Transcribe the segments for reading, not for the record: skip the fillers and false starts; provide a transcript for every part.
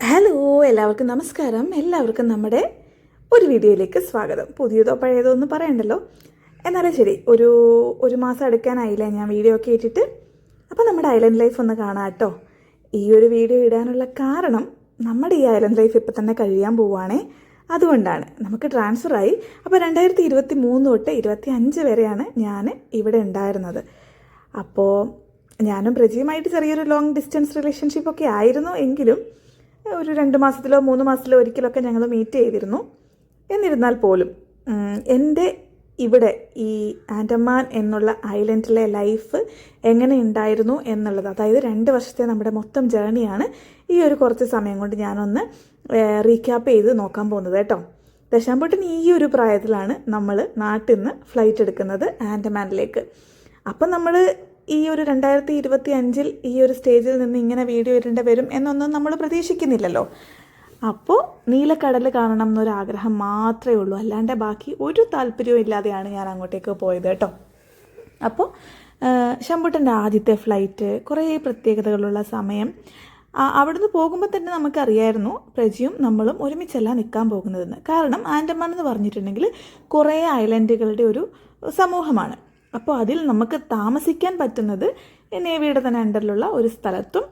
Hello, എല്ലാവർക്കും നമസ്കാരം. എല്ലാവർക്കും നമ്മുടെ ഒരു വീഡിയോയിലേക്ക് സ്വാഗതം. പുതിയതോ പഴയതോ ഒന്നും പറയണ്ടല്ലോ. എന്നാലും ശരി, ഒരു മാസം എടുക്കാനായില്ല ഞാൻ വീഡിയോ ഒക്കെ ഇട്ടിട്ട്. അപ്പോൾ നമ്മുടെ ഐലൻഡ് ലൈഫ് ഒന്ന് കാണാം കേട്ടോ. ഈ ഒരു വീഡിയോ ഇടാനുള്ള കാരണം നമ്മുടെ ഈ ഐലൻഡ് ലൈഫ് ഇപ്പം തന്നെ കഴിയാൻ പോവുകയാണേ. അതുകൊണ്ടാണ് നമുക്ക് ട്രാൻസ്ഫറായി. അപ്പോൾ 2023 തൊട്ട് 2025 വരെയാണ് ഞാൻ ഇവിടെ ഉണ്ടായിരുന്നത്. അപ്പോൾ ഞാനും പ്രജിയുമായിട്ട് ചെറിയൊരു ലോങ് ഡിസ്റ്റൻസ് റിലേഷൻഷിപ്പൊക്കെ ആയിരുന്നു. എങ്കിലും ഒരു 2 മാസത്തിലോ 3 മാസത്തിലോ ഒരിക്കലൊക്കെ ഞങ്ങൾ മീറ്റ് ചെയ്തിരുന്നു. എന്നിരുന്നാൽ പോലും എൻ്റെ ഇവിടെ ഈ ആൻഡമാൻ എന്നുള്ള ഐലൻഡിലെ ലൈഫ് എങ്ങനെ ഉണ്ടായിരുന്നു എന്നുള്ളത്, അതായത് 2 വർഷത്തെ നമ്മുടെ മൊത്തം ജേർണിയാണ് ഈ ഒരു കുറച്ച് സമയം കൊണ്ട് ഞാനൊന്ന് റീക്യാപ്പ് ചെയ്ത് നോക്കാൻ പോകുന്നത് കേട്ടോ. ദശാംബട്ടൻ ഈ ഒരു പ്രായത്തിലാണ് നമ്മൾ നാട്ടിൽ നിന്ന് ഫ്ലൈറ്റ് എടുക്കുന്നത് ആൻഡമാനിലേക്ക്. അപ്പം നമ്മൾ ഈ ഒരു 2025 ഈ ഒരു സ്റ്റേജിൽ നിന്ന് ഇങ്ങനെ വീഡിയോ ഇടേണ്ടി വരും എന്നൊന്നും നമ്മൾ പ്രതീക്ഷിക്കുന്നില്ലല്ലോ. അപ്പോൾ നീലക്കടൽ കാണണം എന്നൊരാഗ്രഹം മാത്രമേ ഉള്ളൂ, അല്ലാണ്ട് ബാക്കി ഒരു താല്പര്യവും ഇല്ലാതെയാണ് ഞാൻ അങ്ങോട്ടേക്ക് പോയത് കേട്ടോ. അപ്പോൾ ശമ്പുട്ടൻ്റെ ആദ്യത്തെ ഫ്ലൈറ്റ്, കുറേ പ്രത്യേകതകളുള്ള സമയം. അവിടുന്ന് പോകുമ്പോൾ തന്നെ നമുക്കറിയായിരുന്നു പ്രജിയും നമ്മളും ഒരുമിച്ചല്ല നിൽക്കാൻ പോകുന്നതെന്ന്. കാരണം ആൻഡമാൻ എന്ന് പറഞ്ഞിട്ടുണ്ടെങ്കിൽ കുറേ ഐലൻഡുകളുടെ ഒരു സമൂഹമാണ്. അപ്പോൾ അതിൽ നമുക്ക് താമസിക്കാൻ പറ്റുന്നത് നേവിയുടെ തന്നെ അണ്ടറിലുള്ള ഒരു സ്ഥലത്തും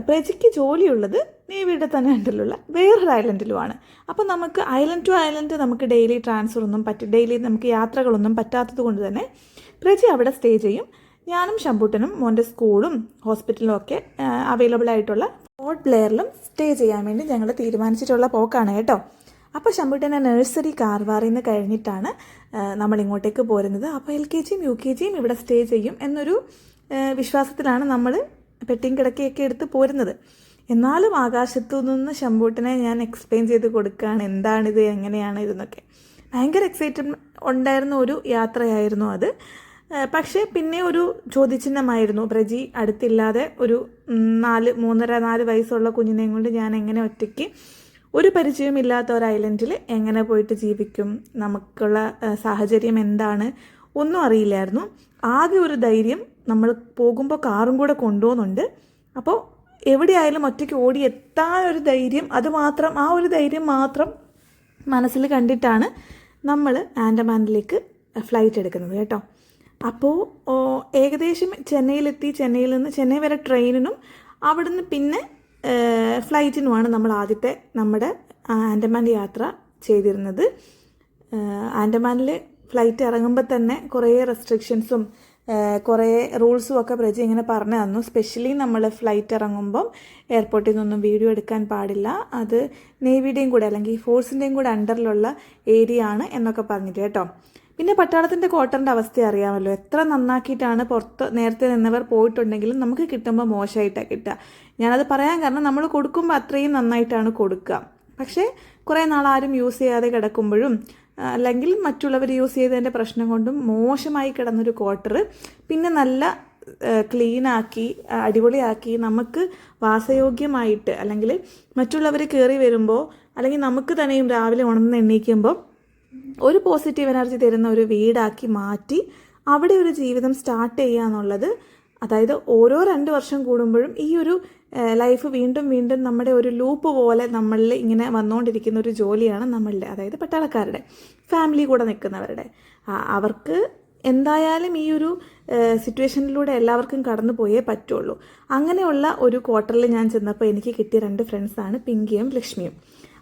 പ്രജിക്ക് ജോലിയുള്ളത് നേവിയുടെ തന്നെ അണ്ടറിലുള്ള വേറൊരു ഐലൻഡിലുമാണ്. അപ്പോൾ നമുക്ക് ഐലൻഡ് ടു ഐലൻഡ് നമുക്ക് ഡെയിലി ട്രാൻസ്ഫർ ഒന്നും ഡെയിലി നമുക്ക് യാത്രകളൊന്നും പറ്റാത്തത് കൊണ്ട് തന്നെ പ്രജി അവിടെ സ്റ്റേ ചെയ്യും. ഞാനും ശമ്പൂട്ടനും മോൻ്റെ സ്കൂളും ഹോസ്പിറ്റലും ഒക്കെ അവൈലബിൾ ആയിട്ടുള്ള പോർട്ട് ബ്ലെയറിലും സ്റ്റേ ചെയ്യാൻ വേണ്ടി ഞങ്ങൾ തീരുമാനിച്ചിട്ടുള്ള പോക്കാണ് കേട്ടോ. അപ്പോൾ ശമ്പൂട്ടനെ നഴ്സറി കാർവാറിൽ നിന്ന് കഴിഞ്ഞിട്ടാണ് നമ്മൾ ഇങ്ങോട്ടേക്ക് പോരുന്നത്. അപ്പോൾ LKGയും UKGയും ഇവിടെ സ്റ്റേ ചെയ്യും എന്നൊരു വിശ്വാസത്തിലാണ് നമ്മൾ പെട്ടിയും കിടക്കയൊക്കെ എടുത്ത് പോരുന്നത്. എന്നാലും ആകാശത്തു നിന്ന് ശമ്പൂട്ടനെ ഞാൻ എക്സ്പ്ലെയിൻ ചെയ്ത് കൊടുക്കുകയാണ് എന്താണിത്, എങ്ങനെയാണ് ഇതെന്നൊക്കെ. ഭയങ്കര എക്സൈറ്റഡ് ഉണ്ടായിരുന്ന ഒരു യാത്രയായിരുന്നു അത്. പക്ഷേ പിന്നെ ഒരു ചോദ്യചിഹ്നമായിരുന്നു, പ്രജി അടുത്തില്ലാതെ ഒരു 3.5-4 വയസ്സുള്ള കുഞ്ഞിനെയും കൊണ്ട് ഞാൻ എങ്ങനെ ഒറ്റയ്ക്ക് ഒരു പരിചയമില്ലാത്ത ഒരു ഐലൻഡിൽ എങ്ങനെ പോയിട്ട് ജീവിക്കും, നമുക്കുള്ള സാഹചര്യം എന്താണ്, ഒന്നും അറിയില്ലായിരുന്നു. ആകെ ഒരു ധൈര്യം, നമ്മൾ പോകുമ്പോൾ കാറും കൂടെ കൊണ്ടുപോകുന്നുണ്ട്. അപ്പോൾ എവിടെയായാലും ഒറ്റയ്ക്ക് ഓടി എത്താൻ ഒരു ധൈര്യം, ആ ഒരു ധൈര്യം മാത്രം മനസ്സിൽ കണ്ടിട്ടാണ് നമ്മൾ ആൻഡമാനിലേക്ക് ഫ്ലൈറ്റ് എടുക്കുന്നത് കേട്ടോ. അപ്പോൾ ഏകദേശം ചെന്നൈയിലെത്തി. ചെന്നൈയിൽ നിന്ന് ചെന്നൈ വരെ ട്രെയിനിനും അവിടുന്ന് പിന്നെ ഫ്ലൈറ്റിനുമാണ് നമ്മൾ ആദ്യത്തെ നമ്മുടെ ആൻഡമാൻ യാത്ര ചെയ്തിരുന്നത്. ആൻഡമാനിൽ ഫ്ലൈറ്റ് ഇറങ്ങുമ്പോൾ തന്നെ കുറേ റെസ്ട്രിക്ഷൻസും കുറേ റൂൾസും ഒക്കെ പ്രജി ഇങ്ങനെ പറഞ്ഞു തന്നു. സ്പെഷ്യലി നമ്മൾ ഫ്ലൈറ്റ് ഇറങ്ങുമ്പം എയർപോർട്ടിൽ നിന്നൊന്നും വീഡിയോ എടുക്കാൻ പാടില്ല, അത് നേവിയുടെയും കൂടെ അല്ലെങ്കിൽ ഫോഴ്സിൻ്റെയും കൂടെ അണ്ടറിലുള്ള ഏരിയ ആണ് എന്നൊക്കെ പറഞ്ഞിട്ട് കേട്ടോ. പിന്നെ പട്ടാളത്തിൻ്റെ ക്വാർട്ടറിൻ്റെ അവസ്ഥ അറിയാമല്ലോ, എത്ര നന്നാക്കിയിട്ടാണ് പുറത്ത് നേരത്തെ നിന്നവർ പോയിട്ടുണ്ടെങ്കിലും നമുക്ക് കിട്ടുമ്പോൾ മോശമായിട്ടാണ് കിട്ടുക. ഞാനത് പറയാൻ കാരണം നമ്മൾ കൊടുക്കുമ്പോൾ അത്രയും നന്നായിട്ടാണ് കൊടുക്കുക. പക്ഷേ കുറേ നാൾ ആരും യൂസ് ചെയ്യാതെ കിടക്കുമ്പോഴും അല്ലെങ്കിൽ മറ്റുള്ളവർ യൂസ് ചെയ്തതിൻ്റെ പ്രശ്നം കൊണ്ടും മോശമായി കിടന്നൊരു ക്വാർട്ടർ പിന്നെ നല്ല ക്ലീനാക്കി അടിപൊളിയാക്കി നമുക്ക് വാസയോഗ്യമായിട്ട്, അല്ലെങ്കിൽ മറ്റുള്ളവർ കയറി വരുമ്പോൾ അല്ലെങ്കിൽ നമുക്ക് തന്നെയും രാവിലെ ഉണർന്ന് എണീക്കുമ്പോൾ ഒരു പോസിറ്റീവ് എനർജി തരുന്ന ഒരു വീടാക്കി മാറ്റി അവിടെ ഒരു ജീവിതം സ്റ്റാർട്ട് ചെയ്യുക എന്നുള്ളത്, അതായത് ഓരോ 2 വർഷം കൂടുമ്പോഴും ഈ ഒരു ലൈഫ് വീണ്ടും വീണ്ടും നമ്മുടെ ഒരു ലൂപ്പ് പോലെ നമ്മളിൽ ഇങ്ങനെ വന്നുകൊണ്ടിരിക്കുന്ന ഒരു ജോലിയാണ് നമ്മളുടെ, അതായത് പട്ടാളക്കാരുടെ ഫാമിലി കൂടെ നിൽക്കുന്നവരുടെ. അവർക്ക് എന്തായാലും ഈ ഒരു സിറ്റുവേഷനിലൂടെ എല്ലാവർക്കും കടന്നു പോയേ പറ്റുള്ളൂ. അങ്ങനെയുള്ള ഒരു ക്വാർട്ടറിൽ ഞാൻ ചെന്നപ്പോൾ എനിക്ക് കിട്ടിയ 2 ഫ്രണ്ട്സാണ് പിങ്കിയും ലക്ഷ്മിയും.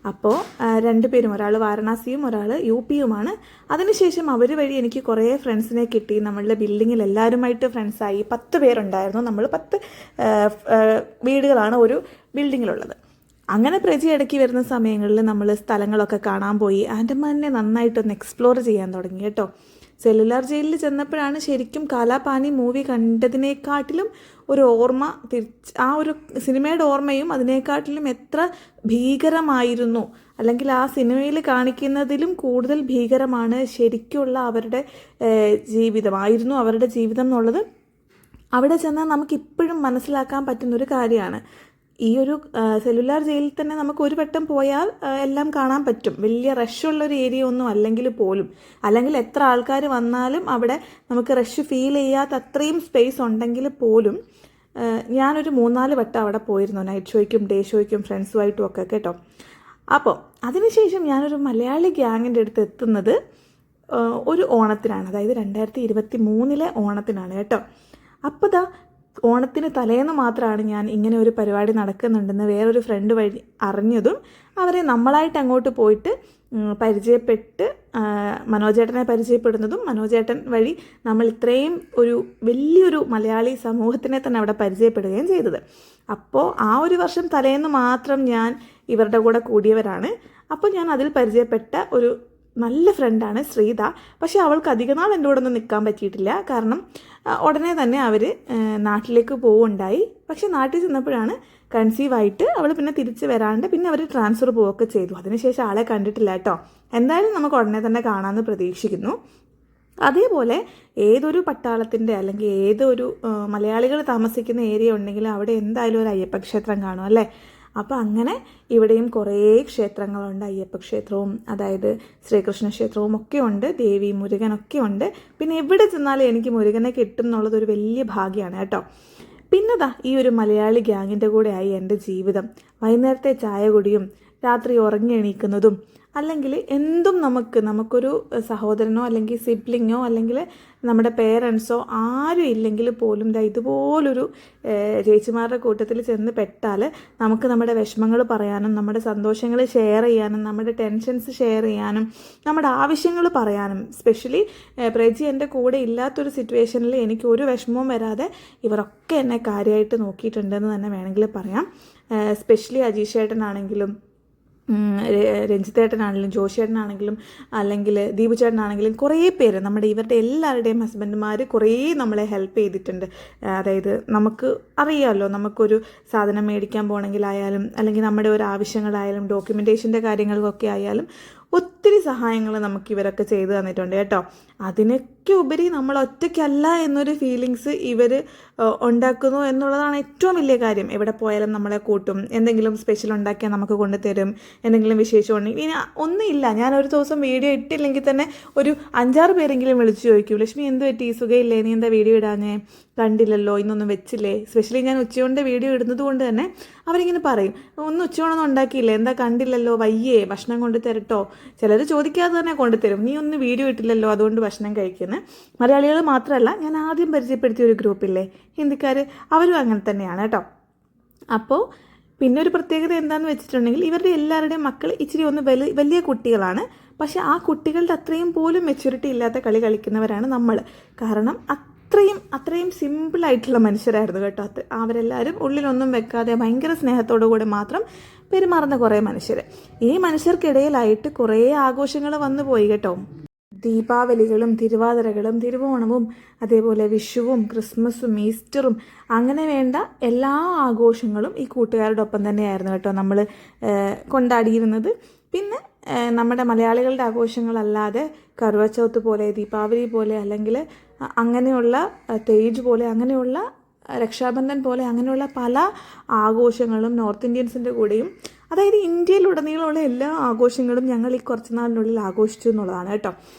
അപ്പോൾ 2 പേരും, ഒരാൾ വാരണാസിയും ഒരാൾ UPയുമാണ്. അതിനുശേഷം അവർ വഴി എനിക്ക് കുറേ ഫ്രണ്ട്സിനെ കിട്ടി. നമ്മളുടെ ബിൽഡിങ്ങിൽ എല്ലാവരുമായിട്ട് ഫ്രണ്ട്സായി. 10 പേരുണ്ടായിരുന്നു. നമ്മൾ 10 വീടുകളാണ് ഒരു ബിൽഡിങ്ങിലുള്ളത്. അങ്ങനെ പ്രജി ഇടയ്ക്ക് വരുന്ന സമയങ്ങളിൽ നമ്മൾ സ്ഥലങ്ങളൊക്കെ കാണാൻ പോയി. ആൻഡമാനെ നന്നായിട്ടൊന്ന് എക്സ്പ്ലോർ ചെയ്യാൻ തുടങ്ങി കേട്ടോ. സെല്ലുലാർ ജയിലിൽ ചെന്നപ്പോഴാണ് ശരിക്കും കാലാപാനി മൂവി കണ്ടതിനേക്കാട്ടിലും ഒരു ഓർമ്മ ആ ഒരു സിനിമയുടെ ഓർമ്മയും അതിനേക്കാട്ടിലും എത്ര ഭീകരമായിരുന്നു, അല്ലെങ്കിൽ ആ സിനിമയിൽ കാണിക്കുന്നതിലും കൂടുതൽ ഭീകരമാണ് ശരിക്കുള്ള അവരുടെ ജീവിതം എന്നുള്ളത് അവിടെ ചെന്നാൽ നമുക്കിപ്പോഴും മനസ്സിലാക്കാൻ പറ്റുന്നൊരു കാര്യമാണ്. ഈ ഒരു സെല്ലുലാർ ജയിലിൽ തന്നെ നമുക്ക് ഒരു വട്ടം പോയാൽ എല്ലാം കാണാൻ പറ്റും. വലിയ റഷുള്ളൊരു ഏരിയ ഒന്നും അല്ലെങ്കിൽ പോലും, അല്ലെങ്കിൽ എത്ര ആൾക്കാർ വന്നാലും അവിടെ നമുക്ക് റഷ് ഫീൽ ചെയ്യാത്ത അത്രയും സ്പേസ് ഉണ്ടെങ്കിൽ പോലും ഞാനൊരു 3-4 വട്ടം അവിടെ പോയിരുന്നു, നൈറ്റ് ഷോയ്ക്കും ഡേ ഷോയ്ക്കും ഫ്രണ്ട്സുമായിട്ടും ഒക്കെ കേട്ടോ. അപ്പോൾ അതിനുശേഷം ഞാനൊരു മലയാളി ഗ്യാങ്ങിൻ്റെ അടുത്ത് എത്തുന്നത് ഒരു ഓണത്തിനാണ്, അതായത് 2023 ഓണത്തിനാണ് കേട്ടോ. അപ്പോൾ ഓണത്തിന് തലേന്ന് മാത്രമാണ് ഞാൻ ഇങ്ങനെ ഒരു പരിപാടി നടക്കുന്നുണ്ടെന്ന് വേറൊരു ഫ്രണ്ട് വഴി അറിഞ്ഞതും അവരെ നമ്മളായിട്ട് അങ്ങോട്ട് പോയിട്ട് പരിചയപ്പെട്ട് മനോജേട്ടനെ പരിചയപ്പെടുന്നതും മനോജേട്ടൻ വഴി നമ്മൾ ഇത്രയും ഒരു വലിയൊരു മലയാളി സമൂഹത്തിനെ തന്നെ അവിടെ പരിചയപ്പെടുകയും ചെയ്തത്. അപ്പോൾ ആ ഒരു വർഷം തലേന്ന് മാത്രം ഞാൻ ഇവരുടെ കൂടെ കൂടിയവരാണ്. അപ്പോൾ ഞാൻ അതിൽ പരിചയപ്പെട്ട ഒരു നല്ല ഫ്രണ്ടാണ് ശ്രീത. പക്ഷേ അവൾക്ക് അധിക നാൾ എൻ്റെ കൂടെ ഒന്നും നിൽക്കാൻ പറ്റിയിട്ടില്ല. കാരണം ഉടനെ തന്നെ അവർ നാട്ടിലേക്ക് പോവുകയുണ്ടായി. പക്ഷേ നാട്ടിൽ ചെന്നപ്പോഴാണ് കൺസീവായിട്ട് അവൾ പിന്നെ തിരിച്ച് വരാണ്ട് പിന്നെ അവർ ട്രാൻസ്ഫർ പോവുകയൊക്കെ ചെയ്തു. അതിനുശേഷം ആളെ കണ്ടിട്ടില്ല കേട്ടോ. എന്തായാലും നമുക്ക് ഉടനെ തന്നെ കാണാമെന്ന് പ്രതീക്ഷിക്കുന്നു. അതേപോലെ ഏതൊരു പട്ടാളത്തിൻ്റെ അല്ലെങ്കിൽ ഏതൊരു മലയാളികൾ താമസിക്കുന്ന ഏരിയ ഉണ്ടെങ്കിലും അവിടെ എന്തായാലും ഒരു അയ്യപ്പ ക്ഷേത്രം കാണും അല്ലേ. അപ്പോൾ അങ്ങനെ ഇവിടെയും കുറേ ക്ഷേത്രങ്ങളുണ്ട്. അയ്യപ്പ ക്ഷേത്രവും അതായത് ശ്രീകൃഷ്ണ ക്ഷേത്രവും ഒക്കെ ഉണ്ട്, ദേവി മുരുകനൊക്കെ ഉണ്ട്. പിന്നെ എവിടെ ചെന്നാലും എനിക്ക് മുരുകനെ കിട്ടും എന്നുള്ളതൊരു വലിയ ഭാഗ്യമാണ് കേട്ടോ. പിന്നെ ഈ ഒരു മലയാളി ഗ്യാങ്ങിൻ്റെ കൂടെ ആയി എൻ്റെ ജീവിതം. വൈകുന്നേരത്തെ ചായ കുടിയും രാത്രി ഉറങ്ങി എണീക്കുന്നതും അല്ലെങ്കിൽ എന്തും നമുക്കൊരു സഹോദരനോ അല്ലെങ്കിൽ സിബ്ലിങ്ങോ അല്ലെങ്കിൽ നമ്മുടെ പേരൻസോ ആരും ഇല്ലെങ്കിൽ പോലും ഇതുപോലൊരു ചേച്ചിമാരുടെ കൂട്ടത്തിൽ ചെന്ന് പെട്ടാൽ നമുക്ക് നമ്മുടെ വിഷമങ്ങൾ പറയാനും നമ്മുടെ സന്തോഷങ്ങൾ ഷെയർ ചെയ്യാനും നമ്മുടെ ടെൻഷൻസ് ഷെയർ ചെയ്യാനും നമ്മുടെ ആവശ്യങ്ങൾ പറയാനും, സ്പെഷ്യലി പ്രജി എൻ്റെ കൂടെ ഇല്ലാത്തൊരു സിറ്റുവേഷനിൽ എനിക്ക് ഒരു വിഷമവും വരാതെ ഇവരൊക്കെ എന്നെ കാര്യമായിട്ട് നോക്കിയിട്ടുണ്ടെന്ന് തന്നെ വേണമെങ്കിൽ പറയാം. സ്പെഷ്യലി അജീഷേട്ടനാണെങ്കിലും രഞ്ജിത്തേട്ടനാണെങ്കിലും ജോഷിയേട്ടനാണെങ്കിലും അല്ലെങ്കിൽ ദീപുചേട്ടനാണെങ്കിലും കുറേ പേര് ഇവരുടെ എല്ലാവരുടെയും ഹസ്ബൻഡുമാർ കുറേ നമ്മളെ ഹെൽപ്പ് ചെയ്തിട്ടുണ്ട്. അതായത് നമുക്ക് അറിയാമല്ലോ, നമുക്കൊരു സാധനം മേടിക്കാൻ പോകണമെങ്കിലായാലും അല്ലെങ്കിൽ നമ്മുടെ ഒരു ആവശ്യങ്ങളായാലും ഡോക്യുമെൻറ്റേഷൻ്റെ കാര്യങ്ങൾക്കൊക്കെ ആയാലും ഒത്തിരി സഹായങ്ങൾ നമുക്ക് ഇവരൊക്കെ ചെയ്തു തന്നിട്ടുണ്ട് കേട്ടോ. അതിനൊക്കെ ഉപരി നമ്മൾ ഒറ്റയ്ക്കല്ല എന്നൊരു ഫീലിങ്സ് ഇവർ ഉണ്ടാക്കുന്നു എന്നുള്ളതാണ് ഏറ്റവും വലിയ കാര്യം. എവിടെ പോയാലും നമ്മളെ കൂട്ടും, എന്തെങ്കിലും സ്പെഷ്യൽ ഉണ്ടാക്കിയാൽ നമുക്ക് കൊണ്ടുതരും, എന്തെങ്കിലും വിശേഷം ഉണ്ടെങ്കിൽ. ഇനി ഒന്നുമില്ല, ഞാനൊരു ദിവസം വീഡിയോ ഇട്ടില്ലെങ്കിൽ തന്നെ ഒരു 5-6 പേരെങ്കിലും വിളിച്ചു ചോദിക്കും, ലക്ഷ്മി എന്ത് പറ്റി, സുഖമില്ലേ, നീ എന്താ വീഡിയോ ഇടാഞ്ഞേ, കണ്ടില്ലല്ലോ, ഇന്നൊന്നും വെച്ചില്ലേ. സ്പെഷ്യലി ഞാൻ ഉച്ചകൊണ്ട് വീഡിയോ ഇടുന്നത് കൊണ്ട് തന്നെ അവരിങ്ങനെ പറയും, ഒന്നും ഉച്ചകൊണ്ടൊന്നും ഉണ്ടാക്കിയില്ലേ, എന്താ കണ്ടില്ലല്ലോ, വയ്യേ, ഭക്ഷണം കൊണ്ട് തരട്ടോ. ചിലർ ചോദിക്കാതെ തന്നെ കൊണ്ടുതരും, നീ ഒന്ന് വീഡിയോ ഇട്ടില്ലല്ലോ അതുകൊണ്ട് ഭക്ഷണം കഴിക്കുന്നത്. മലയാളികൾ മാത്രമല്ല, ഞാൻ ആദ്യം പരിചയപ്പെടുത്തിയ ഒരു ഗ്രൂപ്പില്ലേ ഹിന്ദിക്കാർ, അവരും അങ്ങനെ തന്നെയാണ് കേട്ടോ. അപ്പോൾ പിന്നെ ഒരു പ്രത്യേകത എന്താണെന്ന് വെച്ചിട്ടുണ്ടെങ്കിൽ ഇവരുടെ എല്ലാവരുടെയും മക്കൾ ഇച്ചിരി ഒന്ന് വലിയ കുട്ടികളാണ്. പക്ഷേ ആ കുട്ടികളുടെ അത്രയും പോലും മെച്യൂരിറ്റി ഇല്ലാത്ത കളി കളിക്കുന്നവരാണ് നമ്മൾ. കാരണം അത്രയും സിമ്പിളായിട്ടുള്ള മനുഷ്യരായിരുന്നു കേട്ടോ. അവരെല്ലാവരും ഉള്ളിലൊന്നും വെക്കാതെ ഭയങ്കര സ്നേഹത്തോടു കൂടെ മാത്രം പെരുമാറുന്ന കുറേ മനുഷ്യർ. ഈ മനുഷ്യർക്കിടയിലായിട്ട് കുറേ ആഘോഷങ്ങൾ വന്നു പോയി കേട്ടോ. ദീപാവലികളും തിരുവാതിരകളും തിരുവോണവും അതേപോലെ വിഷുവും ക്രിസ്മസും ഈസ്റ്ററും അങ്ങനെ വേണ്ട എല്ലാ ആഘോഷങ്ങളും ഈ കൂട്ടുകാരുടെ ഒപ്പം തന്നെയായിരുന്നു കേട്ടോ നമ്മൾ കൊണ്ടാടിയിരുന്നത്. പിന്നെ നമ്മുടെ മലയാളികളുടെ ആഘോഷങ്ങളല്ലാതെ കറുവച്ചൗത്ത് പോലെ ദീപാവലി പോലെ അല്ലെങ്കിൽ അങ്ങനെയുള്ള തേജ് പോലെ അങ്ങനെയുള്ള രക്ഷാബന്ധൻ പോലെ അങ്ങനെയുള്ള പല ആഘോഷങ്ങളും നോർത്ത് ഇന്ത്യൻസിൻ്റെ കൂടെയും, അതായത് ഇന്ത്യയിലുടനീളമുള്ള എല്ലാ ആഘോഷങ്ങളും ഞങ്ങൾ ഈ കുറച്ച് നാളിനുള്ളിൽ ആഘോഷിച്ചു എന്നുള്ളതാണ് കേട്ടോ.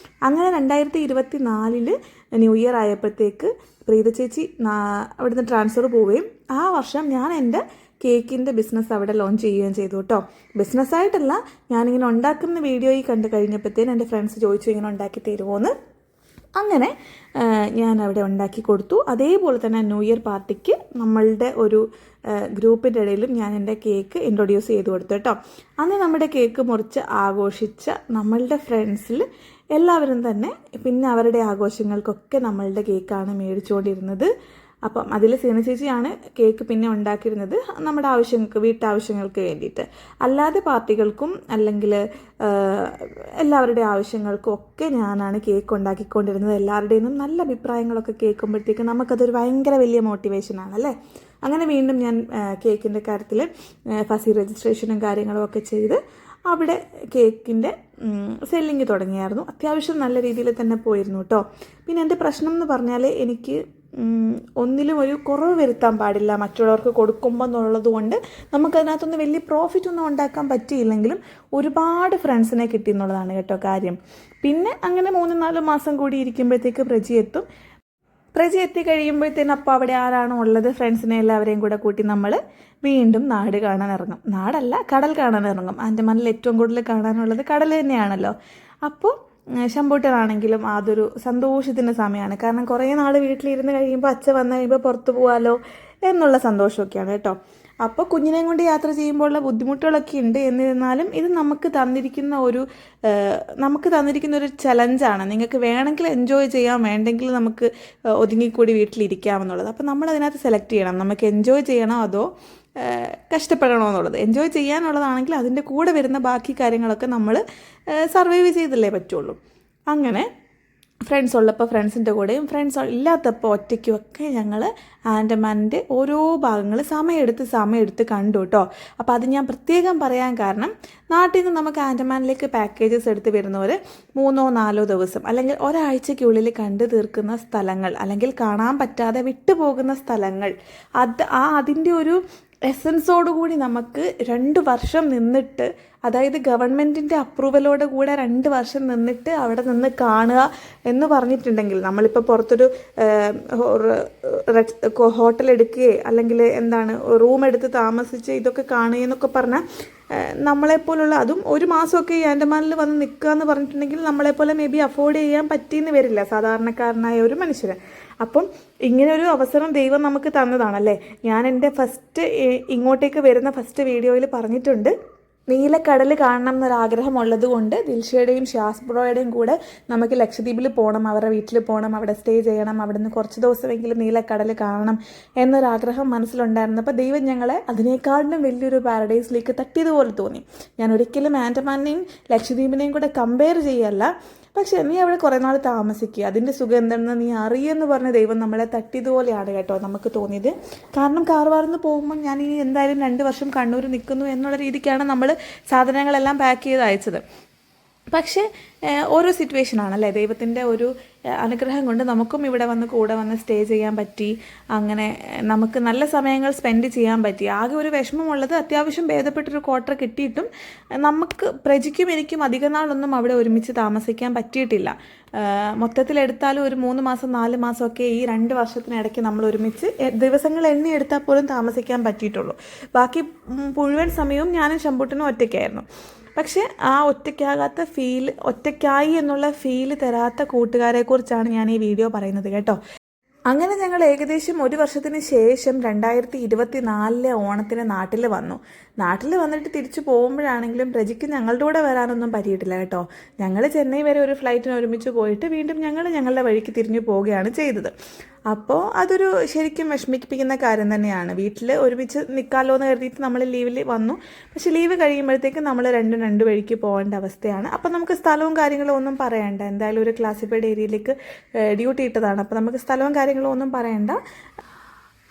അങ്ങനെ 2024 ന്യൂ ഇയർ ആയപ്പോഴത്തേക്ക് പ്രീത ചേച്ചി അവിടുന്ന് ട്രാൻസ്ഫർ പോവുകയും ആ വർഷം ഞാൻ എൻ്റെ കേക്കിൻ്റെ ബിസിനസ് അവിടെ ലോഞ്ച് ചെയ്യുകയും ചെയ്തു കേട്ടോ. ബിസിനസ്സായിട്ടല്ല, ഞാനിങ്ങനെ ഉണ്ടാക്കുന്ന വീഡിയോയിൽ കണ്ടു കഴിഞ്ഞപ്പോഴത്തേനും എൻ്റെ ഫ്രണ്ട്സ് ചോദിച്ചു ഇങ്ങനെ ഉണ്ടാക്കി തരുമോയെന്ന്. അങ്ങനെ ഞാൻ അവിടെ ഉണ്ടാക്കി കൊടുത്തു. അതേപോലെ തന്നെ ന്യൂ ഇയർ പാർട്ടിക്ക് നമ്മളുടെ ഒരു ഗ്രൂപ്പിൻ്റെ ഇടയിലും ഞാൻ എൻ്റെ കേക്ക് ഇൻട്രൊഡ്യൂസ് ചെയ്ത് കൊടുത്തു കേട്ടോ. അന്ന് നമ്മുടെ കേക്ക് മുറിച്ച് ആഘോഷിച്ച നമ്മളുടെ ഫ്രണ്ട്സിൽ എല്ലാവരും തന്നെ പിന്നെ അവരുടെ ആഘോഷങ്ങൾക്കൊക്കെ നമ്മളുടെ കേക്കാണ് മേടിച്ചുകൊണ്ടിരുന്നത്. അപ്പം അതിൽ സീന ചേച്ചിയാണ് കേക്ക് പിന്നെ ഉണ്ടാക്കിയിരുന്നത് നമ്മുടെ ആവശ്യങ്ങൾക്ക്, വീട്ടാവശ്യങ്ങൾക്ക് വേണ്ടിയിട്ട്. അല്ലാതെ പാർട്ടികൾക്കും അല്ലെങ്കിൽ എല്ലാവരുടെ ആവശ്യങ്ങൾക്കും ഒക്കെ ഞാനാണ് കേക്ക് ഉണ്ടാക്കിക്കൊണ്ടിരുന്നത്. എല്ലാവരുടെയും നല്ല അഭിപ്രായങ്ങളൊക്കെ കേൾക്കുമ്പോഴത്തേക്ക് നമുക്കതൊരു ഭയങ്കര വലിയ മോട്ടിവേഷനാണ് അല്ലേ. അങ്ങനെ വീണ്ടും ഞാൻ കേക്കിൻ്റെ കാര്യത്തിൽ ഫസി രജിസ്ട്രേഷനും കാര്യങ്ങളും ഒക്കെ ചെയ്ത് അവിടെ കേക്കിൻ്റെ സെല്ലിങ് തുടങ്ങിയായിരുന്നു. അത്യാവശ്യം നല്ല രീതിയിൽ തന്നെ പോയിരുന്നു കേട്ടോ. പിന്നെ എൻ്റെ പ്രശ്നം എന്ന് പറഞ്ഞാൽ എനിക്ക് ഒന്നിലും ഒരു കുറവ് വരുത്താൻ പാടില്ല മറ്റുള്ളവർക്ക് കൊടുക്കുമ്പോൾ എന്നുള്ളത് കൊണ്ട് നമുക്കതിനകത്തൊന്നും വലിയ പ്രോഫിറ്റ് ഒന്നും ഉണ്ടാക്കാൻ പറ്റിയില്ലെങ്കിലും ഒരുപാട് ഫ്രണ്ട്സിനെ കിട്ടി എന്നുള്ളതാണ് കേട്ടോ കാര്യം. പിന്നെ അങ്ങനെ 3-4 മാസം കൂടി ഇരിക്കുമ്പോഴത്തേക്ക് പ്രജി എത്തും. പ്രജ എത്തിക്കഴിയുമ്പോഴത്തേനും അപ്പോൾ അവിടെ ആരാണോ ഉള്ളത്, ഫ്രണ്ട്സിനെ എല്ലാവരെയും കൂടെ കൂട്ടി നമ്മൾ വീണ്ടും നാട് കാണാൻ ഇറങ്ങും. നാടല്ല, കടൽ കാണാൻ ഇറങ്ങും. ആൻഡമാനിൽ ഏറ്റവും കൂടുതൽ കാണാനുള്ളത് കടൽ തന്നെയാണല്ലോ. അപ്പോൾ ശമ്പൂട്ടനാണെങ്കിലും അതൊരു സന്തോഷത്തിൻ്റെ സമയമാണ്. കാരണം കുറേ നാൾ വീട്ടിലിരുന്ന് കഴിയുമ്പോൾ അച്ഛൻ വന്നു കഴിയുമ്പോൾ പുറത്ത് പോകാമല്ലോ എന്നുള്ള സന്തോഷമൊക്കെയാണ് കേട്ടോ. അപ്പോൾ കുഞ്ഞിനെയും കൊണ്ട് യാത്ര ചെയ്യുമ്പോഴുള്ള ബുദ്ധിമുട്ടുകളൊക്കെ ഉണ്ട്. എന്നിരുന്നാലും ഇത് നമുക്ക് തന്നിരിക്കുന്ന ഒരു ചലഞ്ചാണ്. നിങ്ങൾക്ക് വേണമെങ്കിൽ എൻജോയ് ചെയ്യാം, വേണ്ടെങ്കിൽ നമുക്ക് ഒതുങ്ങിക്കൂടി വീട്ടിലിരിക്കാമെന്നുള്ളത്. അപ്പോൾ നമ്മൾ അതിനകത്ത് സെലക്ട് ചെയ്യണം, നമുക്ക് എൻജോയ് ചെയ്യണോ അതോ കഷ്ടപ്പെടണോ എന്നുള്ളത്. എൻജോയ് ചെയ്യാനുള്ളതാണെങ്കിൽ അതിൻ്റെ കൂടെ വരുന്ന ബാക്കി കാര്യങ്ങളൊക്കെ നമ്മൾ സർവൈവ് ചെയ്തല്ലേ പറ്റുള്ളൂ. അങ്ങനെ ഫ്രണ്ട്സ് ഉള്ളപ്പോൾ ഫ്രണ്ട്സിൻ്റെ കൂടെയും, ഫ്രണ്ട്സ് ഇല്ലാത്തപ്പോൾ ഒറ്റയ്ക്കുമൊക്കെ ഞങ്ങൾ ആൻഡമാനിൻ്റെ ഓരോ ഭാഗങ്ങൾ സമയമെടുത്ത് കണ്ടു കേട്ടോ. അപ്പോൾ അത് ഞാൻ പ്രത്യേകം പറയാൻ കാരണം, നാട്ടിൽ നിന്ന് നമുക്ക് ആൻഡമാനിലേക്ക് പാക്കേജസ് എടുത്ത് വരുന്നവർ 3-4 ദിവസം അല്ലെങ്കിൽ ഒരാഴ്ചയ്ക്കുള്ളിൽ കണ്ടു തീർക്കുന്ന സ്ഥലങ്ങൾ, അല്ലെങ്കിൽ കാണാൻ പറ്റാതെ വിട്ടുപോകുന്ന സ്ഥലങ്ങൾ, അതിൻ്റെ ഒരു എസൻസോടുകൂടി നമുക്ക് 2 വർഷം നിന്നിട്ട്, അതായത് ഗവൺമെൻറ്റിൻ്റെ അപ്രൂവലോട് കൂടെ 2 വർഷം നിന്നിട്ട് അവിടെ നിന്ന് കാണുക എന്ന് പറഞ്ഞിട്ടുണ്ടെങ്കിൽ, നമ്മളിപ്പോൾ പുറത്തൊരു ഹോട്ടൽ എടുക്കുകയോ അല്ലെങ്കിൽ റൂം എടുത്ത് താമസിച്ച് ഇതൊക്കെ കാണുകയെന്നൊക്കെ പറഞ്ഞാൽ നമ്മളെപ്പോലുള്ള, അതും 1 മാസമൊക്കെ ഈ ആൻഡമാനിൽ വന്ന് നിൽക്കുക എന്ന് പറഞ്ഞിട്ടുണ്ടെങ്കിൽ നമ്മളെപ്പോലെ മേ ബി അഫോർഡ് ചെയ്യാൻ പറ്റിയെന്ന് വരില്ല സാധാരണക്കാരനായ ഒരു മനുഷ്യന്. അപ്പം ഇങ്ങനെ ഒരു അവസരം ദൈവം നമുക്ക് തന്നതാണല്ലേ. ഞാൻ എൻ്റെ ഇങ്ങോട്ടേക്ക് വരുന്ന ഫസ്റ്റ് വീഡിയോയിൽ പറഞ്ഞിട്ടുണ്ട്, നീലക്കടൽ കാണണം എന്നൊരാഗ്രഹമുള്ളത് കൊണ്ട് ദിൽഷയുടെയും ഷിയാസ് ബ്രോയുടെയും കൂടെ നമുക്ക് ലക്ഷദ്വീപിൽ പോകണം, അവരുടെ വീട്ടിൽ പോകണം, അവിടെ സ്റ്റേ ചെയ്യണം, അവിടെ നിന്ന് കുറച്ച് ദിവസമെങ്കിലും നീലക്കടൽ കാണണം എന്നൊരാഗ്രഹം മനസ്സിലുണ്ടായിരുന്നു. അപ്പോൾ ദൈവം ഞങ്ങളെ അതിനേക്കാളും വലിയൊരു പാരഡൈസിലേക്ക് തട്ടിയതുപോലെ തോന്നി. ഞാൻ ഒരിക്കലും ആൻഡമാനെയും ലക്ഷദ്വീപിനെയും കൂടെ കമ്പയർ ചെയ്യല്ല, പക്ഷേ നീ അവിടെ കുറേ നാൾ താമസിക്കുക, അതിൻ്റെ സുഖം എന്താണെന്ന് നീ അറിയുമെന്ന് പറഞ്ഞ ദൈവം നമ്മളെ തട്ടിയതുപോലെയാണ് കേട്ടോ നമുക്ക് തോന്നിയത്. കാരണം കാർവാറിന്ന് പോകുമ്പോൾ ഞാൻ ഇനി എന്തായാലും 2 വർഷം കണ്ണൂർ നിൽക്കുന്നു എന്നുള്ള രീതിക്കാണ് നമ്മൾ സാധനങ്ങളെല്ലാം പാക്ക് ചെയ്ത് അയച്ചത്. പക്ഷേ ഓരോ സിറ്റുവേഷനാണല്ലേ, ദൈവത്തിൻ്റെ ഒരു അനുഗ്രഹം കൊണ്ട് നമുക്കും ഇവിടെ കൂടെ വന്ന് സ്റ്റേ ചെയ്യാൻ പറ്റി. അങ്ങനെ നമുക്ക് നല്ല സമയങ്ങൾ സ്പെൻഡ് ചെയ്യാൻ പറ്റി. ആകെ ഒരു വിഷമമുള്ളത്, അത്യാവശ്യം ഭേദപ്പെട്ടൊരു ക്വാർട്ടർ കിട്ടിയിട്ടും നമുക്ക് പ്രജിക്കും എനിക്കും അധിക നാളൊന്നും അവിടെ ഒരുമിച്ച് താമസിക്കാൻ പറ്റിയിട്ടില്ല. മൊത്തത്തിലെടുത്താലും ഒരു 3 മാസം 4 മാസമൊക്കെ ഈ 2 വർഷത്തിനിടയ്ക്ക് നമ്മൾ ഒരുമിച്ച് ദിവസങ്ങൾ എണ്ണിയെടുത്താൽ പോലും താമസിക്കാൻ പറ്റിയിട്ടുള്ളൂ. ബാക്കി മുഴുവൻ സമയവും ഞാനും ശമ്പൂട്ടനും ഒറ്റയ്ക്കായിരുന്നു. പക്ഷേ ആ ഒറ്റയ്ക്കായി എന്നുള്ള ഫീല് തരാത്ത കൂട്ടുകാരെക്കുറിച്ചാണ് ഞാൻ ഈ വീഡിയോ പറയുന്നത് കേട്ടോ. അങ്ങനെ ഞങ്ങൾ ഏകദേശം 1 വർഷത്തിന് ശേഷം 2024 ഓണത്തിന് നാട്ടിൽ വന്നിട്ട് തിരിച്ചു പോകുമ്പോഴാണെങ്കിലും പ്രജിക്ക് ഞങ്ങളുടെ കൂടെ വരാനൊന്നും പറ്റിയിട്ടില്ല കേട്ടോ. ഞങ്ങൾ ചെന്നൈ വരെ ഒരു ഫ്ലൈറ്റിന് ഒരുമിച്ച് പോയിട്ട് വീണ്ടും ഞങ്ങളുടെ വഴിക്ക് തിരിഞ്ഞു പോവുകയാണ് ചെയ്തത്. അപ്പോൾ അതൊരു ശരിക്കും വിഷമിപ്പിക്കുന്ന കാര്യം തന്നെയാണ്. വീട്ടിൽ ഒരുമിച്ച് നിൽക്കാമല്ലോ എന്ന് കരുതിയിട്ട് നമ്മൾ ലീവിൽ വന്നു. പക്ഷേ ലീവ് കഴിയുമ്പോഴത്തേക്കും നമ്മൾ രണ്ട് വഴിക്ക് പോകേണ്ട അവസ്ഥയാണ്. അപ്പോൾ നമുക്ക് സ്ഥലവും കാര്യങ്ങളും ഒന്നും പറയണ്ട. എന്തായാലും ഒരു ക്ലാസിഫൈഡ് ഏരിയയിലേക്ക് ഡ്യൂട്ടി ഇട്ടതാണ്. അപ്പോൾ നമുക്ക് സ്ഥലവും കാര്യങ്ങളും ഒന്നും പറയണ്ട.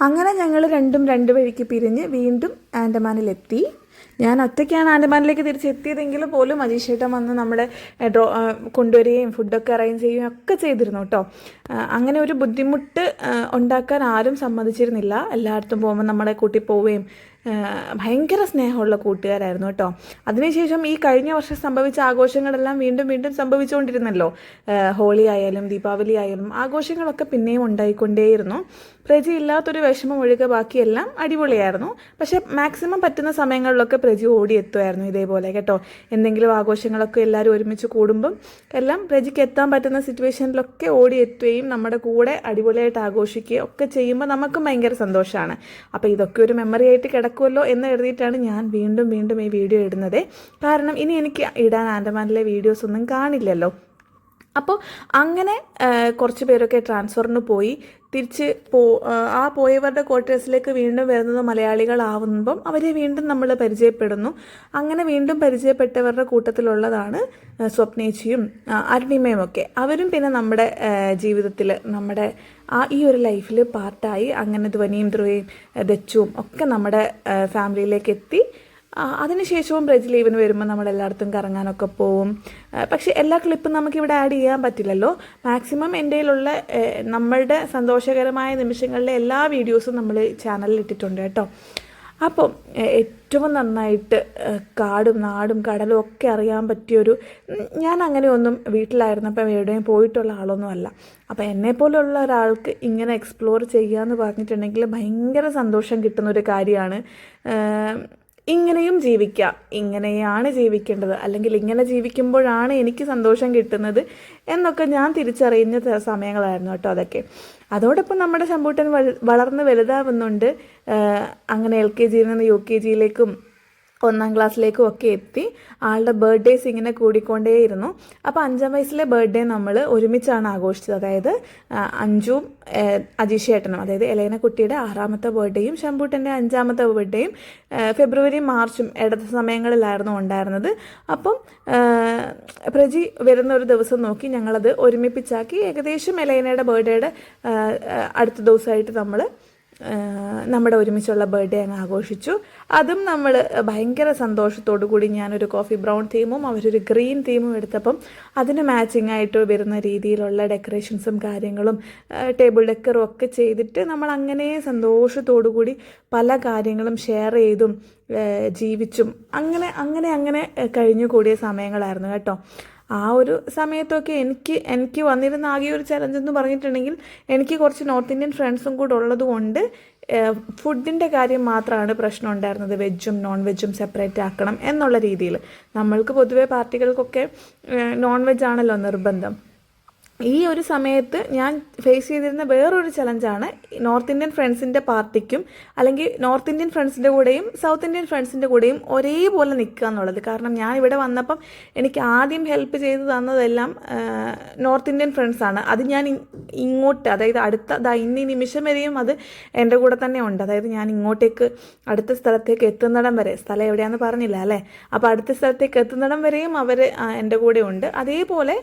അങ്ങനെ ഞങ്ങൾ 2 വഴിക്ക് പിരിഞ്ഞ് വീണ്ടും ആൻഡമാനിലെത്തി. ഞാൻ ഒറ്റയ്ക്കാണ് ആൻഡമാനിലേക്ക് തിരിച്ചെത്തിയതെങ്കിൽ പോലും അജീഷേട്ടൻ വന്ന് നമ്മളെ കൊണ്ടുവരികയും ഫുഡൊക്കെ അറേഞ്ച് ചെയ്യുകയും ഒക്കെ ചെയ്തിരുന്നു കേട്ടോ. അങ്ങനെ ഒരു ബുദ്ധിമുട്ട് ഉണ്ടാക്കാൻ ആരും സമ്മതിച്ചിരുന്നില്ല. എല്ലായിടത്തും പോകുമ്പോൾ നമ്മളെ കൂട്ടി പോവുകയും ഭയങ്കര സ്നേഹമുള്ള കൂട്ടുകാരായിരുന്നു കേട്ടോ. അതിനുശേഷം ഈ കഴിഞ്ഞ വർഷം സംഭവിച്ച ആഘോഷങ്ങളെല്ലാം വീണ്ടും സംഭവിച്ചുകൊണ്ടിരുന്നല്ലോ. ഹോളി ആയാലും ദീപാവലി ആയാലും ആഘോഷങ്ങളൊക്കെ പിന്നെയും ഉണ്ടായിക്കൊണ്ടേയിരുന്നു. പ്രജി ഇല്ലാത്തൊരു വിഷമം ഒഴികെ ബാക്കിയെല്ലാം അടിപൊളിയായിരുന്നു. പക്ഷേ മാക്സിമം പറ്റുന്ന സമയങ്ങളിലൊക്കെ പ്രജി ഓടിയെത്തുമായിരുന്നു ഇതേപോലെ കേട്ടോ. എന്തെങ്കിലും ആഘോഷങ്ങളൊക്കെ എല്ലാവരും ഒരുമിച്ച് കൂടുമ്പം എല്ലാം പ്രജിക്ക് എത്താൻ പറ്റുന്ന സിറ്റുവേഷനിലൊക്കെ ഓടിയെത്തുകയും നമ്മുടെ കൂടെ അടിപൊളിയായിട്ട് ആഘോഷിക്കുകയും ഒക്കെ ചെയ്യുമ്പോൾ നമുക്കും ഭയങ്കര സന്തോഷമാണ്. അപ്പോൾ ഇതൊക്കെ ഒരു മെമ്മറി ആയിട്ട് കിടക്കുമല്ലോ എന്ന് എഴുതിയിട്ടാണ് ഞാൻ വീണ്ടും ഈ വീഡിയോ ഇടുന്നത്. കാരണം ഇനി എനിക്ക് ഇടാൻ ആൻഡമാനിലെ വീഡിയോസ് ഒന്നും കാണില്ലല്ലോ. അപ്പോൾ അങ്ങനെ കുറച്ച് പേരൊക്കെ ട്രാൻസ്ഫറിന് പോയി. തിരിച്ച് പോയവരുടെ ക്വാർട്ടേഴ്സിലേക്ക് വീണ്ടും വരുന്നത് മലയാളികളാവുമ്പം അവരെ വീണ്ടും നമ്മൾ പരിചയപ്പെടുന്നു. അങ്ങനെ വീണ്ടും പരിചയപ്പെട്ടവരുടെ കൂട്ടത്തിലുള്ളതാണ് സ്വപ്നേച്ചിയും അരുണിമയും ഒക്കെ. അവരും പിന്നെ നമ്മുടെ ജീവിതത്തിൽ നമ്മുടെ ഈ ഒരു ലൈഫിൽ പാർട്ടായി. അങ്ങനെ ധ്വനിയും ധ്രുവയും ദച്ചുവും ഒക്കെ നമ്മുടെ ഫാമിലിയിലേക്ക് എത്തി. അതിനുശേഷവും പ്രജി ലീവിന് വരുമ്പോൾ നമ്മളെല്ലായിടത്തും കറങ്ങാനൊക്കെ പോവും. പക്ഷേ എല്ലാ ക്ലിപ്പും നമുക്കിവിടെ ആഡ് ചെയ്യാൻ പറ്റില്ലല്ലോ. മാക്സിമം എൻ്റെ കയ്യിലുള്ള നമ്മളുടെ സന്തോഷകരമായ നിമിഷങ്ങളിലെ എല്ലാ വീഡിയോസും നമ്മൾ ചാനലിൽ ഇട്ടിട്ടുണ്ട് കേട്ടോ. അപ്പം ഏറ്റവും നന്നായിട്ട് കാടും നാടും കടലും ഒക്കെ അറിയാൻ പറ്റിയൊരു, ഞാൻ അങ്ങനെയൊന്നും വീട്ടിലായിരുന്നപ്പം എവിടെയും പോയിട്ടുള്ള ആളൊന്നും അല്ല. അപ്പോൾ എന്നെപ്പോലുള്ള ഒരാൾക്ക് ഇങ്ങനെ എക്സ്പ്ലോർ ചെയ്യുക എന്ന് പറഞ്ഞിട്ടുണ്ടെങ്കിൽ ഭയങ്കര സന്തോഷം കിട്ടുന്നൊരു കാര്യമാണ്. ഇങ്ങനെയും ജീവിക്കാം, ഇങ്ങനെയാണ് ജീവിക്കേണ്ടത്, അല്ലെങ്കിൽ ഇങ്ങനെ ജീവിക്കുമ്പോഴാണ് എനിക്ക് സന്തോഷം കിട്ടുന്നത് എന്നൊക്കെ ഞാൻ തിരിച്ചറിയുന്ന സമയങ്ങളായിരുന്നു കേട്ടോ അതൊക്കെ. അതോടൊപ്പം നമ്മുടെ ശമ്പൂട്ടൻ വളർന്ന് വലുതാവുന്നുണ്ട്. അങ്ങനെ LKG നിന്ന് UKG ഒന്നാം ക്ലാസ്സിലേക്കും ഒക്കെ എത്തി. ആളുടെ ബർത്ത്ഡേസ് ഇങ്ങനെ കൂടിക്കൊണ്ടേയിരുന്നു. അപ്പോൾ 5ാം വയസ്സിലെ ബർത്ത്ഡേ നമ്മൾ ഒരുമിച്ചാണ് ആഘോഷിച്ചത്. അതായത് അഞ്ജുവും അജീഷേട്ടനും, അതായത് എലേന കുട്ടിയുടെ 6ാമത്തെ ബർത്ത്ഡേയും ശമ്പൂട്ടൻ്റെ 5ാമത്തെ ബർത്ത്ഡേയും ഫെബ്രുവരി മാർച്ചും ഇടത്ത സമയങ്ങളിലായിരുന്നു ഉണ്ടായിരുന്നത്. അപ്പം പ്രജി വരുന്ന ഒരു ദിവസം നോക്കി ഞങ്ങളത് ഒരുമിപ്പിച്ചാക്കി. ഏകദേശം എലേനയുടെ ബർത്ത്ഡേയുടെ അടുത്ത ദിവസമായിട്ട് നമ്മൾ നമ്മുടെ ഒരുമിച്ചുള്ള ബർത്ത്ഡേ അങ്ങ് ആഘോഷിച്ചു. അതും നമ്മൾ ഭയങ്കര സന്തോഷത്തോടു കൂടി ഞാനൊരു കോഫി ബ്രൗൺ തീമും അവരൊരു ഗ്രീൻ തീമും എടുത്തപ്പം അതിന് മാച്ചിങ് ആയിട്ട് വരുന്ന രീതിയിലുള്ള ഡെക്കറേഷൻസും കാര്യങ്ങളും ടേബിൾ ഡെക്കറും ഒക്കെ ചെയ്തിട്ട് നമ്മൾ അങ്ങനെ സന്തോഷത്തോടു കൂടി പല കാര്യങ്ങളും ഷെയർ ചെയ്തും ജീവിച്ചും അങ്ങനെ കഴിഞ്ഞു കൂടിയ സമയങ്ങളായിരുന്നു കേട്ടോ. ആ ഒരു സമയത്തൊക്കെ എനിക്ക് വന്നിരുന്ന ആകെ ഒരു ചലഞ്ച് എന്ന് പറഞ്ഞിട്ടുണ്ടെങ്കിൽ, എനിക്ക് കുറച്ച് നോർത്ത് ഇന്ത്യൻ ഫ്രണ്ട്സും കൂടെ ഉള്ളത് കൊണ്ട് ഫുഡിൻ്റെ കാര്യം മാത്രമാണ് പ്രശ്നം ഉണ്ടായിരുന്നത്. വെജും നോൺ വെജും സെപ്പറേറ്റ് ആക്കണം എന്നുള്ള രീതിയിൽ. നമ്മൾക്ക് പൊതുവേ പാർട്ടികൾക്കൊക്കെ നോൺ വെജ് ആണല്ലോ നിർബന്ധം. ഈ ഒരു സമയത്ത് ഞാൻ ഫേസ് ചെയ്തിരുന്ന വേറൊരു ചലഞ്ചാണ് നോർത്ത് ഇന്ത്യൻ ഫ്രണ്ട്സിൻ്റെ പാർട്ടിക്കും അല്ലെങ്കിൽ നോർത്ത് ഇന്ത്യൻ ഫ്രണ്ട്സിൻ്റെ കൂടെയും സൗത്ത് ഇന്ത്യൻ ഫ്രണ്ട്സിൻ്റെ കൂടെയും ഒരേപോലെ നിൽക്കുക എന്നുള്ളത്. കാരണം ഞാൻ ഇവിടെ വന്നപ്പം എനിക്ക് ആദ്യം ഹെൽപ്പ് ചെയ്ത് തന്നതെല്ലാം നോർത്ത് ഇന്ത്യൻ ഫ്രണ്ട്സാണ്. അത് ഞാൻ ഇങ്ങോട്ട്, അതായത് അടുത്ത ഇന്നീ നിമിഷം വരെയും അത് എൻ്റെ കൂടെ തന്നെ ഉണ്ട്. അതായത് ഞാൻ ഇങ്ങോട്ടേക്ക് അടുത്ത സ്ഥലത്തേക്ക് എത്തുന്നിടം വരെ, സ്ഥലം എവിടെയാണെന്ന് പറഞ്ഞില്ല അല്ലേ, അപ്പോൾ അടുത്ത സ്ഥലത്തേക്ക് എത്തുന്നിടം വരെയും അവർ എൻ്റെ കൂടെ ഉണ്ട്. അതേപോലെ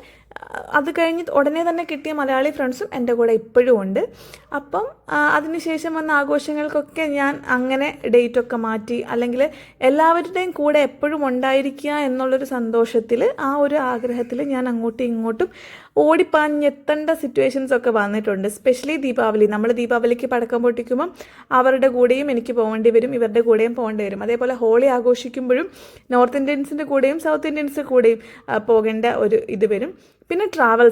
അത് കഴിഞ്ഞ് ഉടനെ തന്നെ കിട്ടിയ മലയാളി ഫ്രണ്ട്സും എൻ്റെ കൂടെ ഇപ്പോഴും ഉണ്ട്. അപ്പം അതിനുശേഷം വന്ന ആഘോഷങ്ങൾക്കൊക്കെ ഞാൻ അങ്ങനെ ഡേറ്റൊക്കെ മാറ്റി, അല്ലെങ്കിൽ എല്ലാവരുടെയും കൂടെ എപ്പോഴും ഉണ്ടായിരിക്കുക എന്നുള്ളൊരു സന്തോഷത്തിൽ, ആ ഒരു ആഗ്രഹത്തിൽ ഞാൻ അങ്ങോട്ടും ഇങ്ങോട്ടും ഓടിപ്പാഞ്ഞെത്തേണ്ട സിറ്റുവേഷൻസൊക്കെ വന്നിട്ടുണ്ട്. സ്പെഷ്യലി ദീപാവലി, നമ്മൾ ദീപാവലിക്ക് പടക്കം പൊട്ടിക്കുമ്പം അവരുടെ കൂടെയും എനിക്ക് പോകേണ്ടി വരും, ഇവരുടെ കൂടെയും പോകേണ്ടി വരും. അതേപോലെ ഹോളി ആഘോഷിക്കുമ്പോഴും നോർത്ത് ഇന്ത്യൻസിൻ്റെ കൂടെയും സൗത്ത് ഇന്ത്യൻസിൻ്റെ കൂടെയും പോകേണ്ട ഒരു ഇത് വരും. പിന്നെ ട്രാവൽ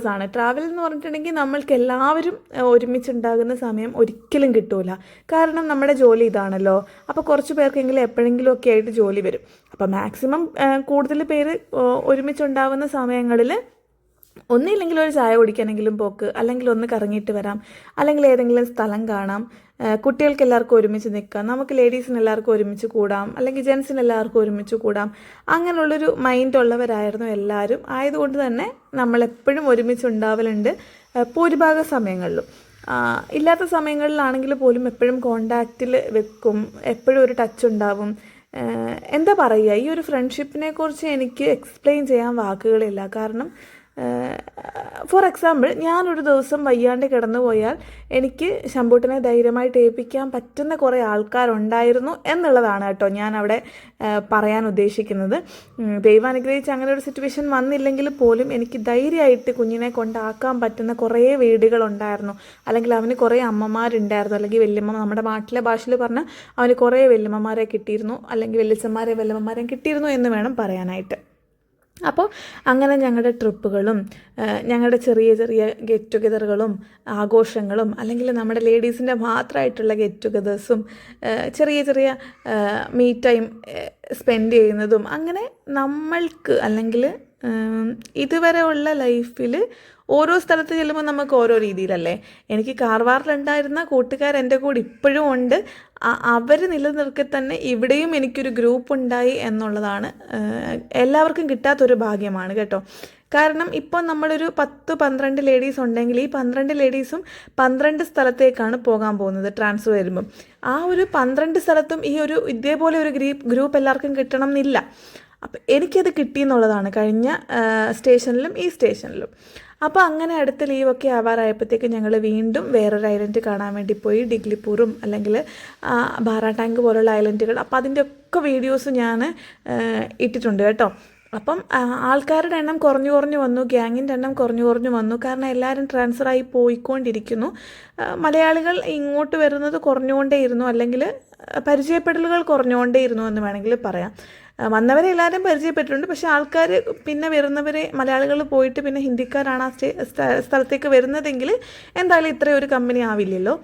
എന്ന് പറഞ്ഞിട്ടുണ്ടെങ്കിൽ നമ്മൾക്ക് എല്ലാവരും ഒരുമിച്ചുണ്ടാകുന്ന സമയം ഒരിക്കലും കിട്ടൂല. കാരണം നമ്മുടെ ജോലി ഇതാണല്ലോ. അപ്പോൾ കുറച്ച് പേർക്കെങ്കിലും എപ്പോഴെങ്കിലും ഒക്കെ ആയിട്ട് ജോലി വരും. അപ്പോൾ മാക്സിമം കൂടുതൽ പേര് ഒരുമിച്ചുണ്ടാകുന്ന സമയങ്ങളിൽ ഒന്നില്ലെങ്കിൽ ഒരു ചായ കുടിക്കാനെങ്കിലും പോക്ക്, അല്ലെങ്കിൽ ഒന്ന് കറങ്ങിയിട്ട് വരാം, അല്ലെങ്കിൽ ഏതെങ്കിലും സ്ഥലം കാണാം, കുട്ടികൾക്ക് എല്ലാവർക്കും ഒരുമിച്ച് നിൽക്കാം, നമുക്ക് ലേഡീസിന് എല്ലാവർക്കും ഒരുമിച്ച് കൂടാം, അല്ലെങ്കിൽ ജെൻസിന് എല്ലാവർക്കും ഒരുമിച്ച് കൂടാം. അങ്ങനെയുള്ളൊരു മൈൻഡ് ഉള്ളവരായിരുന്നു എല്ലാവരും. ആയതുകൊണ്ട് തന്നെ നമ്മളെപ്പോഴും ഒരുമിച്ചുണ്ടാവലുണ്ട് ഭൂരിഭാഗം സമയങ്ങളിലും. ഇല്ലാത്ത സമയങ്ങളിലാണെങ്കിൽ പോലും എപ്പോഴും കോണ്ടാക്റ്റിൽ വെക്കും, എപ്പോഴും ഒരു ടച്ച് ഉണ്ടാവും. എന്താ പറയുക, ഈ ഒരു ഫ്രണ്ട്ഷിപ്പിനെ കുറിച്ച് എനിക്ക് എക്സ്പ്ലെയിൻ ചെയ്യാൻ വാക്കുകളില്ല. കാരണം ഫോർ എക്സാമ്പിൾ, ഞാനൊരു ദിവസം വയ്യാണ്ട് കിടന്നു പോയാൽ എനിക്ക് ശമ്പൂട്ടനെ ധൈര്യമായിട്ട് ഏൽപ്പിക്കാൻ പറ്റുന്ന കുറേ ആൾക്കാരുണ്ടായിരുന്നു എന്നുള്ളതാണ് കേട്ടോ ഞാൻ അവിടെ പറയാൻ ഉദ്ദേശിക്കുന്നത്. ദൈവം അനുഗ്രഹിച്ച് അങ്ങനെ ഒരു സിറ്റുവേഷൻ വന്നില്ലെങ്കിൽ പോലും എനിക്ക് ധൈര്യമായിട്ട് കുഞ്ഞിനെ കൊണ്ടാക്കാൻ പറ്റുന്ന കുറേ വീടുകളുണ്ടായിരുന്നു, അല്ലെങ്കിൽ അവന് കുറേ അമ്മമാരുണ്ടായിരുന്നു, അല്ലെങ്കിൽ വല്യമ്മ, നമ്മുടെ നാട്ടിലെ ഭാഷയിൽ പറഞ്ഞാൽ അവന് കുറേ വല്യമ്മമാരെ കിട്ടിയിരുന്നു, അല്ലെങ്കിൽ വല്യച്ഛന്മാരെ വല്യമ്മമാരെയും കിട്ടിയിരുന്നു എന്ന് വേണം പറയാനായിട്ട്. അപ്പോൾ അങ്ങനെ ഞങ്ങളുടെ ട്രിപ്പുകളും ഞങ്ങളുടെ ചെറിയ ചെറിയ ഗെറ്റ് ടുഗെദറുകളും ആഘോഷങ്ങളും, അല്ലെങ്കിൽ നമ്മുടെ ലേഡീസിൻ്റെ മാത്രമായിട്ടുള്ള ഗെറ്റ് ടുഗെദേഴ്സും ചെറിയ ചെറിയ മീ ടൈം സ്പെൻഡ് ചെയ്യുന്നതും, അങ്ങനെ നമ്മൾക്ക് അല്ലെങ്കിൽ ഇതുവരെ ഉള്ള ലൈഫിൽ ഓരോ സ്ഥലത്ത് ചെല്ലുമ്പോൾ നമുക്ക് ഓരോ രീതിയിലല്ലേ. എനിക്ക് കാർവാറിലുണ്ടായിരുന്ന കൂട്ടുകാർ എൻ്റെ കൂടെ ഇപ്പോഴും ഉണ്ട്. അവർ നിലനിൽക്കെ തന്നെ ഇവിടെയും എനിക്കൊരു ഗ്രൂപ്പ് ഉണ്ടായി എന്നുള്ളതാണ് എല്ലാവർക്കും കിട്ടാത്തൊരു ഭാഗ്യമാണ് കേട്ടോ. കാരണം ഇപ്പോൾ നമ്മളൊരു 10-12 ലേഡീസ് ഉണ്ടെങ്കിൽ ഈ 12 ലേഡീസും 12 സ്ഥലത്തേക്കാണ് പോകാൻ പോകുന്നത് ട്രാൻസ്ഫർ വരുമ്പം. ആ ഒരു 12 സ്ഥലത്തും ഈ ഒരു ഇതേപോലെ ഒരു ഗ്രൂപ്പ് എല്ലാവർക്കും കിട്ടണം എന്നില്ല. അപ്പം എനിക്കത് കിട്ടിയെന്നുള്ളതാണ് കഴിഞ്ഞ സ്റ്റേഷനിലും ഈ സ്റ്റേഷനിലും. അപ്പോൾ അങ്ങനെ അടുത്ത ലീവൊക്കെ ആവാറായപ്പോഴത്തേക്ക് ഞങ്ങൾ വീണ്ടും വേറൊരു ഐലൻഡ് കാണാൻ വേണ്ടി പോയി, ഡിഗ്ലിപ്പൂറും അല്ലെങ്കിൽ ബാറാ ടാങ്ക് പോലുള്ള ഐലൻഡുകൾ. അപ്പോൾ അതിൻ്റെ ഒക്കെ വീഡിയോസ് ഞാൻ ഇട്ടിട്ടുണ്ട് കേട്ടോ. അപ്പം ആൾക്കാരുടെ എണ്ണം കുറഞ്ഞു വന്നു, ഗ്യാങ്ങിൻ്റെ എണ്ണം കുറഞ്ഞു വന്നു. കാരണം എല്ലാവരും ട്രാൻസ്ഫറായി പോയിക്കൊണ്ടിരിക്കുന്നു. മലയാളികൾ ഇങ്ങോട്ട് വരുന്നത് കുറഞ്ഞുകൊണ്ടേയിരുന്നു, അല്ലെങ്കിൽ പരിചയപ്പെടലുകൾ കുറഞ്ഞുകൊണ്ടേയിരുന്നു എന്ന് വേണമെങ്കിൽ പറയാം. വന്നവരെ എല്ലാവരും പരിചയപ്പെട്ടിട്ടുണ്ട്. പക്ഷേ ആൾക്കാർ പിന്നെ വരുന്നവരെ മലയാളികൾ പോയിട്ട് പിന്നെ ഹിന്ദിക്കാരാണ് ആ സ്ഥലത്തേക്ക് വരുന്നതെങ്കിൽ എന്തായാലും ഇത്രയും ഒരു കമ്പനി ആവില്ലല്ലോ.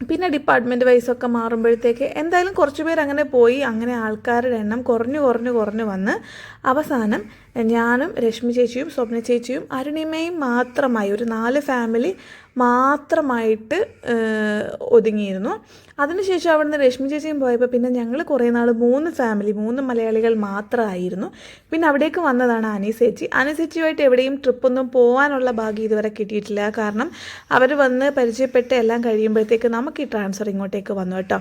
പിന്നെ ഡിപ്പാർട്ട്മെൻറ്റ് വൈസൊക്കെ മാറുമ്പോഴത്തേക്ക് എന്തായാലും കുറച്ച് പേര് അങ്ങനെ പോയി. അങ്ങനെ ആൾക്കാരുടെ എണ്ണം കുറഞ്ഞു വന്ന് അവസാനം ഞാനും രശ്മി ചേച്ചിയും സ്വപ്ന ചേച്ചിയും അരുണിമയും മാത്രമായി ഒരു 4 ഫാമിലി മാത്രമായിട്ട് ഒതുങ്ങിയിരുന്നു. അതിനുശേഷം അവിടുന്ന് രശ്മി ചേച്ചിയും പോയപ്പോൾ പിന്നെ ഞങ്ങൾ കുറേ നാൾ 3 ഫാമിലി 3 മലയാളികൾ മാത്രമായിരുന്നു. പിന്നെ അവിടേക്ക് വന്നതാണ് അനീസേച്ചിയുമായിട്ട് എവിടെയും ട്രിപ്പൊന്നും പോകാനുള്ള ഭാഗ്യം ഇതുവരെ കിട്ടിയിട്ടില്ല. കാരണം അവർ വന്ന് പരിചയപ്പെട്ട് എല്ലാം കഴിയുമ്പോഴത്തേക്ക് നമുക്ക് ഈ ട്രാൻസ്ഫർ ഇങ്ങോട്ടേക്ക് വന്നു കേട്ടോ.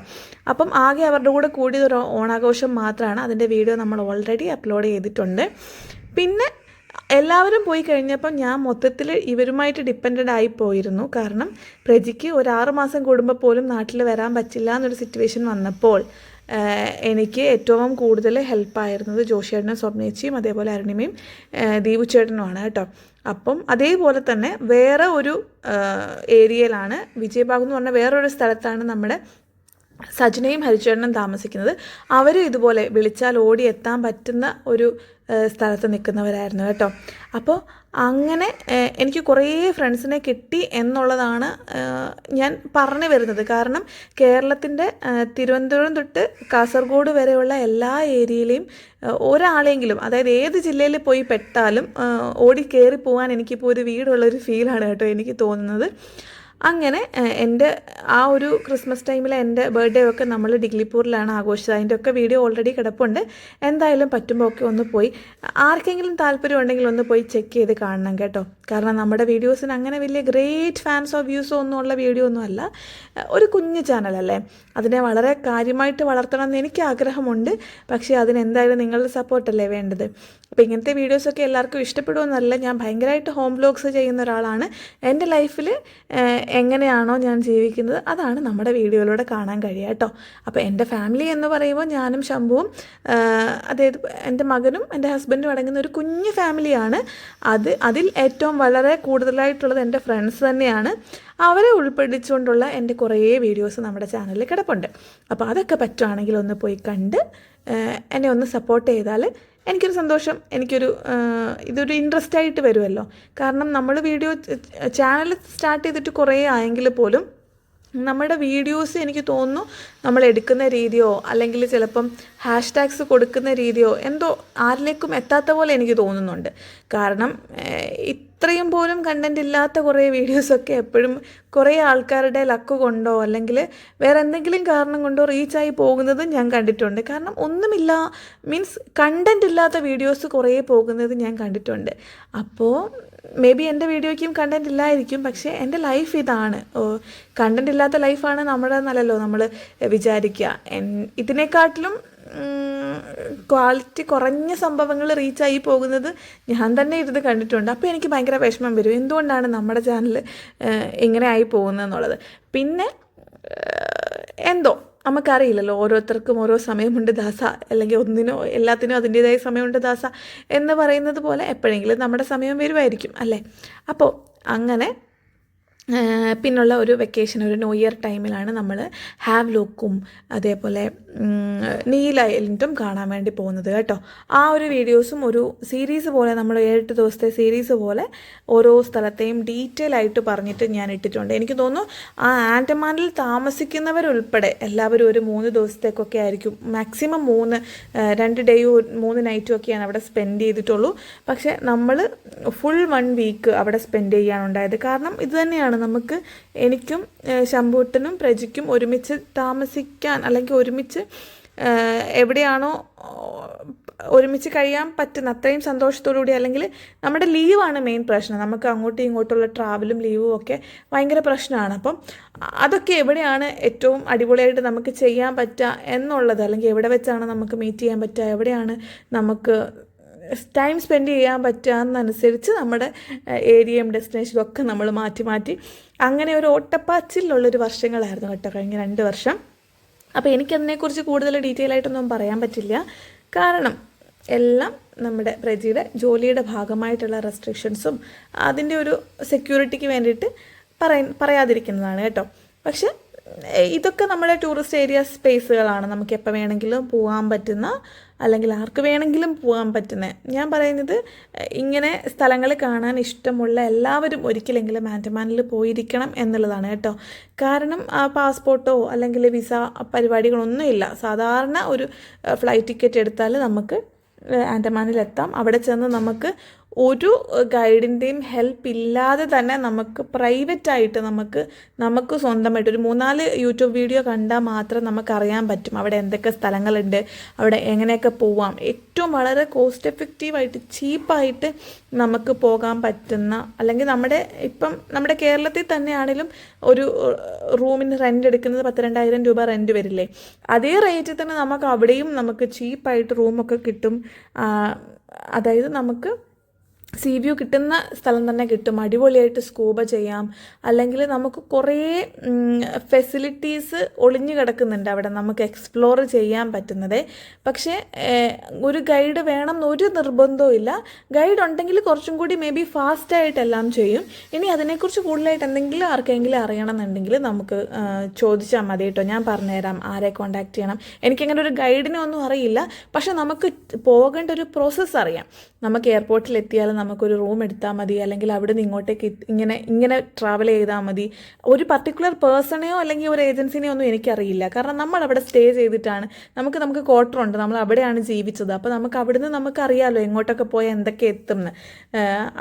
അപ്പം ആകെ അവരുടെ കൂടെ കൂടിയതൊരു ഓണാഘോഷം മാത്രമാണ്. അതിൻ്റെ വീഡിയോ നമ്മൾ ഓൾറെഡി അപ്ലോഡ് ചെയ്തിട്ടുണ്ട്. പിന്നെ എല്ലാവരും പോയി കഴിഞ്ഞപ്പം ഞാൻ മൊത്തത്തിൽ ഇവരുമായിട്ട് ഡിപ്പെൻഡൻ്റ് ആയി പോയിരുന്നു. കാരണം പ്രജിക്ക് ഒരു 6 മാസം കൂടുമ്പോൾ പോലും നാട്ടിൽ വരാൻ പറ്റില്ല എന്നൊരു സിറ്റുവേഷൻ വന്നപ്പോൾ എനിക്ക് ഏറ്റവും കൂടുതൽ ഹെൽപ്പായിരുന്നത് ജോഷിയേട്ടനും സ്വപ്നേച്ചിയും അതേപോലെ അരുണിമയും ദീപു ചേട്ടനുമാണ് കേട്ടോ. അപ്പം അതേപോലെ തന്നെ വേറെ ഒരു ഏരിയയിലാണ് വിജയബാഗ് എന്ന് പറഞ്ഞ വേറൊരു സ്ഥലത്താണ് നമ്മുടെ സജനയും ഹരിച്ചേട്ടനും താമസിക്കുന്നത്. അവരും ഇതുപോലെ വിളിച്ചാൽ ഓടി എത്താൻ പറ്റുന്ന ഒരു സ്ഥലത്ത് നിൽക്കുന്നവരായിരുന്നു കേട്ടോ. അപ്പോൾ അങ്ങനെ എനിക്ക് കുറേ ഫ്രണ്ട്സിനെ കിട്ടി എന്നുള്ളതാണ് ഞാൻ പറഞ്ഞു വരുന്നത്. കാരണം കേരളത്തിൻ്റെ തിരുവനന്തപുരം തൊട്ട് കാസർഗോഡ് വരെയുള്ള എല്ലാ ഏരിയയിലെയും ഒരാളെങ്കിലും, അതായത് ഏത് ജില്ലയിൽ പോയി പെട്ടാലും ഓടി കയറി പോകാൻ എനിക്കിപ്പോൾ ഒരു വീടുള്ളൊരു ഫീലാണ് കേട്ടോ എനിക്ക് തോന്നുന്നത്. അങ്ങനെ എൻ്റെ ആ ഒരു ക്രിസ്മസ് ടൈമിൽ എൻ്റെ ബർത്ത്ഡേ ഒക്കെ നമ്മൾ ഡിഗ്ലിപ്പൂരിലാണ് ആഘോഷിച്ചത്. അതിൻ്റെ ഒക്കെ വീഡിയോ ഓൾറെഡി കിടപ്പുണ്ട്. എന്തായാലും പറ്റുമ്പോൾ ഒക്കെ ഒന്ന് പോയി ആർക്കെങ്കിലും താല്പര്യം ഉണ്ടെങ്കിൽ ഒന്ന് പോയി ചെക്ക് ചെയ്ത് കാണണം കേട്ടോ. കാരണം നമ്മുടെ വീഡിയോസിന് അങ്ങനെ വലിയ ഗ്രേറ്റ് ഫാൻസോ വ്യൂസോ ഒന്നും ഉള്ള വീഡിയോ ഒന്നും അല്ല. ഒരു കുഞ്ഞു ചാനലല്ലേ, അതിനെ വളരെ കാര്യമായിട്ട് വളർത്തണം എന്ന് എനിക്ക് ആഗ്രഹമുണ്ട്. പക്ഷേ അതിനെന്തായാലും നിങ്ങളുടെ സപ്പോർട്ടല്ലേ വേണ്ടത്. അപ്പോൾ ഇങ്ങനത്തെ വീഡിയോസൊക്കെ എല്ലാവർക്കും ഇഷ്ടപ്പെടുമെന്നല്ല. ഞാൻ ഭയങ്കരമായിട്ട് ഹോം വ്ലോഗ്സ് ചെയ്യുന്ന ഒരാളാണ്. എൻ്റെ ലൈഫിൽ എങ്ങനെയാണോ ഞാൻ ജീവിക്കുന്നത് അതാണ് നമ്മുടെ വീഡിയോയിലൂടെ കാണാൻ കഴിയുക കേട്ടോ. അപ്പോൾ എൻ്റെ ഫാമിലി എന്ന് പറയുമ്പോൾ ഞാനും ശംഭുവും അതായത് എൻ്റെ മകനും എൻ്റെ ഹസ്ബൻഡും അടങ്ങുന്ന ഒരു കുഞ്ഞു ഫാമിലിയാണ്. അതിൽ ഏറ്റവും വളരെ കൂടുതലായിട്ടുള്ളത് എൻ്റെ ഫ്രണ്ട്സ് തന്നെയാണ്. അവരെ ഉൾപ്പെടുത്തിച്ചുകൊണ്ടുള്ള എൻ്റെ കുറേ വീഡിയോസ് നമ്മുടെ ചാനലിൽ കിടപ്പുണ്ട്. അപ്പോൾ അതൊക്കെ പറ്റുവാണെങ്കിൽ ഒന്ന് പോയി കണ്ട് എന്നെ ഒന്ന് സപ്പോർട്ട് ചെയ്താൽ എനിക്കൊരു സന്തോഷം, ഇതൊരു ഇൻട്രസ്റ്റ് ആയിട്ട് വരുമല്ലോ. കാരണം നമ്മൾ ചാനൽ സ്റ്റാർട്ട് ചെയ്തിട്ട് കുറേ ആയെങ്കിൽ പോലും നമ്മുടെ വീഡിയോസ് എനിക്ക് തോന്നുന്നു നമ്മൾ എടുക്കുന്ന രീതിയോ അല്ലെങ്കിൽ ചിലപ്പം ഹാഷ്ടാഗ്സ് കൊടുക്കുന്ന രീതിയോ എന്തോ ആരിലേക്കും എത്താത്ത പോലെ എനിക്ക് തോന്നുന്നുണ്ട്. കാരണം ഇത്രയും പോലും കണ്ടൻറ് ഇല്ലാത്ത കുറേ വീഡിയോസൊക്കെ എപ്പോഴും കുറേ ആൾക്കാരുടെ ലക്ക് കൊണ്ടോ അല്ലെങ്കിൽ വേറെ എന്തെങ്കിലും കാരണം കൊണ്ടോ റീച്ചായി പോകുന്നത് ഞാൻ കണ്ടിട്ടുണ്ട്. കാരണം ഒന്നുമില്ല, മീൻസ് കണ്ടൻറ് ഇല്ലാത്ത വീഡിയോസ് കുറേ പോകുന്നത് ഞാൻ കണ്ടിട്ടുണ്ട്. അപ്പോൾ മേ ബി എൻ്റെ വീഡിയോയ്ക്കും കണ്ടൻറ് ഇല്ലായിരിക്കും, പക്ഷേ എൻ്റെ ലൈഫ് ഇതാണ്. കണ്ടൻറ് ഇല്ലാത്ത ലൈഫാണ് നമ്മുടെ നല്ലല്ലോ നമ്മൾ വിചാരിക്കുക. ഇതിനെക്കാട്ടിലും ക്വാളിറ്റി കുറഞ്ഞ സംഭവങ്ങൾ റീച്ചായി പോകുന്നത് ഞാൻ തന്നെ ഇരുന്ന് കണ്ടിട്ടുണ്ട്. അപ്പോൾ എനിക്ക് ഭയങ്കര വിഷമം വരും, എന്തുകൊണ്ടാണ് നമ്മുടെ ചാനൽ ഇങ്ങനെ ആയി പോകുന്നതെന്നുള്ളത്. പിന്നെ എന്തോ നമുക്കറിയില്ലല്ലോ, ഓരോരുത്തർക്കും ഓരോ സമയമുണ്ട് ദാസ, അല്ലെങ്കിൽ എല്ലാത്തിനും അതിൻ്റേതായ സമയമുണ്ട് ദാസ എന്ന് പറയുന്നത് പോലെ എപ്പോഴെങ്കിലും നമ്മുടെ സമയം വരുമായിരിക്കും അല്ലേ. അപ്പോൾ അങ്ങനെ പിന്നുള്ള ഒരു വെക്കേഷൻ, ഒരു ന്യൂ ഇയർ ടൈമിലാണ് നമ്മൾ ഹാവ്ലോക്കും അതേപോലെ നീൽ ഐലൻഡും കാണാൻ വേണ്ടി പോകുന്നത് കേട്ടോ. ആ ഒരു വീഡിയോസും ഒരു സീരീസ് പോലെ, നമ്മൾ 7 ദിവസത്തെ സീരീസ് പോലെ ഓരോ സ്ഥലത്തെയും ഡീറ്റെയിൽ ആയിട്ട് പറഞ്ഞിട്ട് ഞാൻ ഇട്ടിട്ടുണ്ട്. എനിക്ക് തോന്നുന്നു ആ ആൻഡമാനിൽ താമസിക്കുന്നവരുൾപ്പെടെ എല്ലാവരും ഒരു 3 ദിവസത്തേക്കൊക്കെ ആയിരിക്കും, മാക്സിമം 2 ഡേയും 3 നൈറ്റും ഒക്കെയാണ് അവിടെ സ്പെൻഡ് ചെയ്തിട്ടുള്ളൂ. പക്ഷേ നമ്മൾ ഫുൾ 1 വീക്ക് അവിടെ സ്പെൻഡ് ചെയ്യാനുണ്ടായത്. കാരണം ഇത് തന്നെയാണ്, എനിക്കും ശംഭൂട്ടനും പ്രജിക്കും ഒരുമിച്ച് താമസിക്കാൻ അല്ലെങ്കിൽ ഒരുമിച്ച് എവിടെയാണോ ഒരുമിച്ച് കഴിയാൻ പറ്റുന്ന അത്രയും സന്തോഷത്തോടുകൂടി, അല്ലെങ്കിൽ നമ്മുടെ ലീവാണ് മെയിൻ പ്രശ്നം. നമുക്ക് അങ്ങോട്ടും ഇങ്ങോട്ടുള്ള ട്രാവലും ലീവും ഒക്കെ ഭയങ്കര പ്രശ്നമാണ്. അപ്പം അതൊക്കെ എവിടെയാണ് ഏറ്റവും അടിപൊളിയായിട്ട് നമുക്ക് ചെയ്യാൻ പറ്റുക എന്നുള്ളത്, അല്ലെങ്കിൽ എവിടെ വെച്ചാണ് നമുക്ക് മീറ്റ് ചെയ്യാൻ പറ്റുക, എവിടെയാണ് നമുക്ക് ടൈം സ്പെൻഡ് ചെയ്യാൻ പറ്റുക എന്നനുസരിച്ച് നമ്മുടെ ഏരിയയും ഡെസ്റ്റിനേഷനും ഒക്കെ നമ്മൾ മാറ്റി അങ്ങനെ ഒരു ഓട്ടപ്പാച്ചിലുള്ളൊരു വർഷങ്ങളായിരുന്നു കേട്ടോ കഴിഞ്ഞ 2 വർഷം. അപ്പോൾ എനിക്കതിനെക്കുറിച്ച് കൂടുതൽ ഡീറ്റെയിൽ ആയിട്ടൊന്നും പറയാൻ പറ്റില്ല. കാരണം എല്ലാം നമ്മുടെ പ്രജിയുടെ ജോലിയുടെ ഭാഗമായിട്ടുള്ള റെസ്ട്രിക്ഷൻസും അതിൻ്റെ ഒരു സെക്യൂരിറ്റിക്ക് വേണ്ടിയിട്ട് പറയാതിരിക്കുന്നതാണ് കേട്ടോ. പക്ഷെ ഇതൊക്കെ നമ്മുടെ ടൂറിസ്റ്റ് ഏരിയ സ്പേസുകളാണ്, നമുക്ക് എപ്പോൾ വേണമെങ്കിലും പോകാൻ പറ്റുന്ന, അല്ലെങ്കിൽ ആർക്ക് വേണമെങ്കിലും പോകാൻ പറ്റുന്നത്. ഞാൻ പറയുന്നത് ഇങ്ങനെ സ്ഥലങ്ങൾ കാണാൻ ഇഷ്ടമുള്ള എല്ലാവരും ഒരിക്കലെങ്കിലും ആൻഡമാനിൽ പോയിരിക്കണം എന്നുള്ളതാണ് കേട്ടോ. കാരണം പാസ്പോർട്ടോ അല്ലെങ്കിൽ വിസ പരിപാടികളൊന്നുമില്ല. സാധാരണ ഒരു ഫ്ലൈറ്റ് ടിക്കറ്റ് എടുത്താൽ നമുക്ക് ആൻഡമാനിലെത്താം. അവിടെ ചെന്ന് നമുക്ക് ഒരു ഗൈഡിൻ്റെയും ഹെൽപ്പ് ഇല്ലാതെ തന്നെ നമുക്ക് പ്രൈവറ്റായിട്ട് നമുക്ക് സ്വന്തമായിട്ട് ഒരു 3-4 യൂട്യൂബ് വീഡിയോ കണ്ടാൽ മാത്രം നമുക്കറിയാൻ പറ്റും അവിടെ എന്തൊക്കെ സ്ഥലങ്ങളുണ്ട്, അവിടെ എങ്ങനെയൊക്കെ പോവാം. ഏറ്റവും വളരെ കോസ്റ്റ് എഫക്റ്റീവായിട്ട് ചീപ്പായിട്ട് നമുക്ക് പോകാൻ പറ്റുന്ന, അല്ലെങ്കിൽ നമ്മുടെ കേരളത്തിൽ തന്നെയാണെങ്കിലും ഒരു റൂമിന് റെൻ്റ് എടുക്കുന്നത് 10,000-2,000 രൂപ റെൻ്റ് വരില്ലേ, അതേ റേറ്റിൽ തന്നെ നമുക്ക് അവിടെയും നമുക്ക് ചീപ്പായിട്ട് റൂമൊക്കെ കിട്ടും. അതായത് നമുക്ക് സീ വ്യൂ കിട്ടുന്ന സ്ഥലം തന്നെ കിട്ടും. അടിപൊളിയായിട്ട് സ്കൂബ ചെയ്യാം, അല്ലെങ്കിൽ നമുക്ക് കുറേ ഫെസിലിറ്റീസ് ഒളിഞ്ഞു കിടക്കുന്നുണ്ട് അവിടെ നമുക്ക് എക്സ്പ്ലോർ ചെയ്യാൻ പറ്റുന്നത്. പക്ഷേ ഒരു ഗൈഡ് വേണം എന്നൊരു നിർബന്ധവും ഇല്ല. ഗൈഡ് ഉണ്ടെങ്കിൽ കുറച്ചും കൂടി മേ ബി ഫാസ്റ്റായിട്ടെല്ലാം ചെയ്യും. ഇനി അതിനെക്കുറിച്ച് കൂടുതലായിട്ട് എന്തെങ്കിലും ആർക്കെങ്കിലും അറിയണമെന്നുണ്ടെങ്കിൽ നമുക്ക് ചോദിച്ചാൽ മതി കേട്ടോ, ഞാൻ പറഞ്ഞുതരാം ആരെ കോൺടാക്ട് ചെയ്യണം. എനിക്കങ്ങനെ ഒരു ഗൈഡിനെ ഒന്നും അറിയില്ല, പക്ഷെ നമുക്ക് പോകേണ്ട ഒരു പ്രോസസ്സ് അറിയാം. നമുക്ക് എയർപോർട്ടിൽ എത്തിയാൽ നമുക്കൊരു റൂം എടുത്താൽ മതി, അല്ലെങ്കിൽ അവിടെ നിന്ന് ഇങ്ങോട്ടേക്ക് ഇങ്ങനെ ട്രാവൽ ചെയ്താൽ മതി. ഒരു പർട്ടിക്കുലർ പേഴ്സണെയോ അല്ലെങ്കിൽ ഒരു ഏജൻസിനെയോ ഒന്നും എനിക്കറിയില്ല. കാരണം നമ്മളവിടെ സ്റ്റേ ചെയ്തിട്ടാണ്, നമുക്ക് ക്വാർട്ടറുണ്ട്, നമ്മൾ അവിടെയാണ് ജീവിച്ചത്. അപ്പോൾ നമുക്ക് അവിടുന്ന് നമുക്കറിയാമല്ലോ എങ്ങോട്ടൊക്കെ പോയാൽ എന്തൊക്കെ എത്തുമെന്ന്.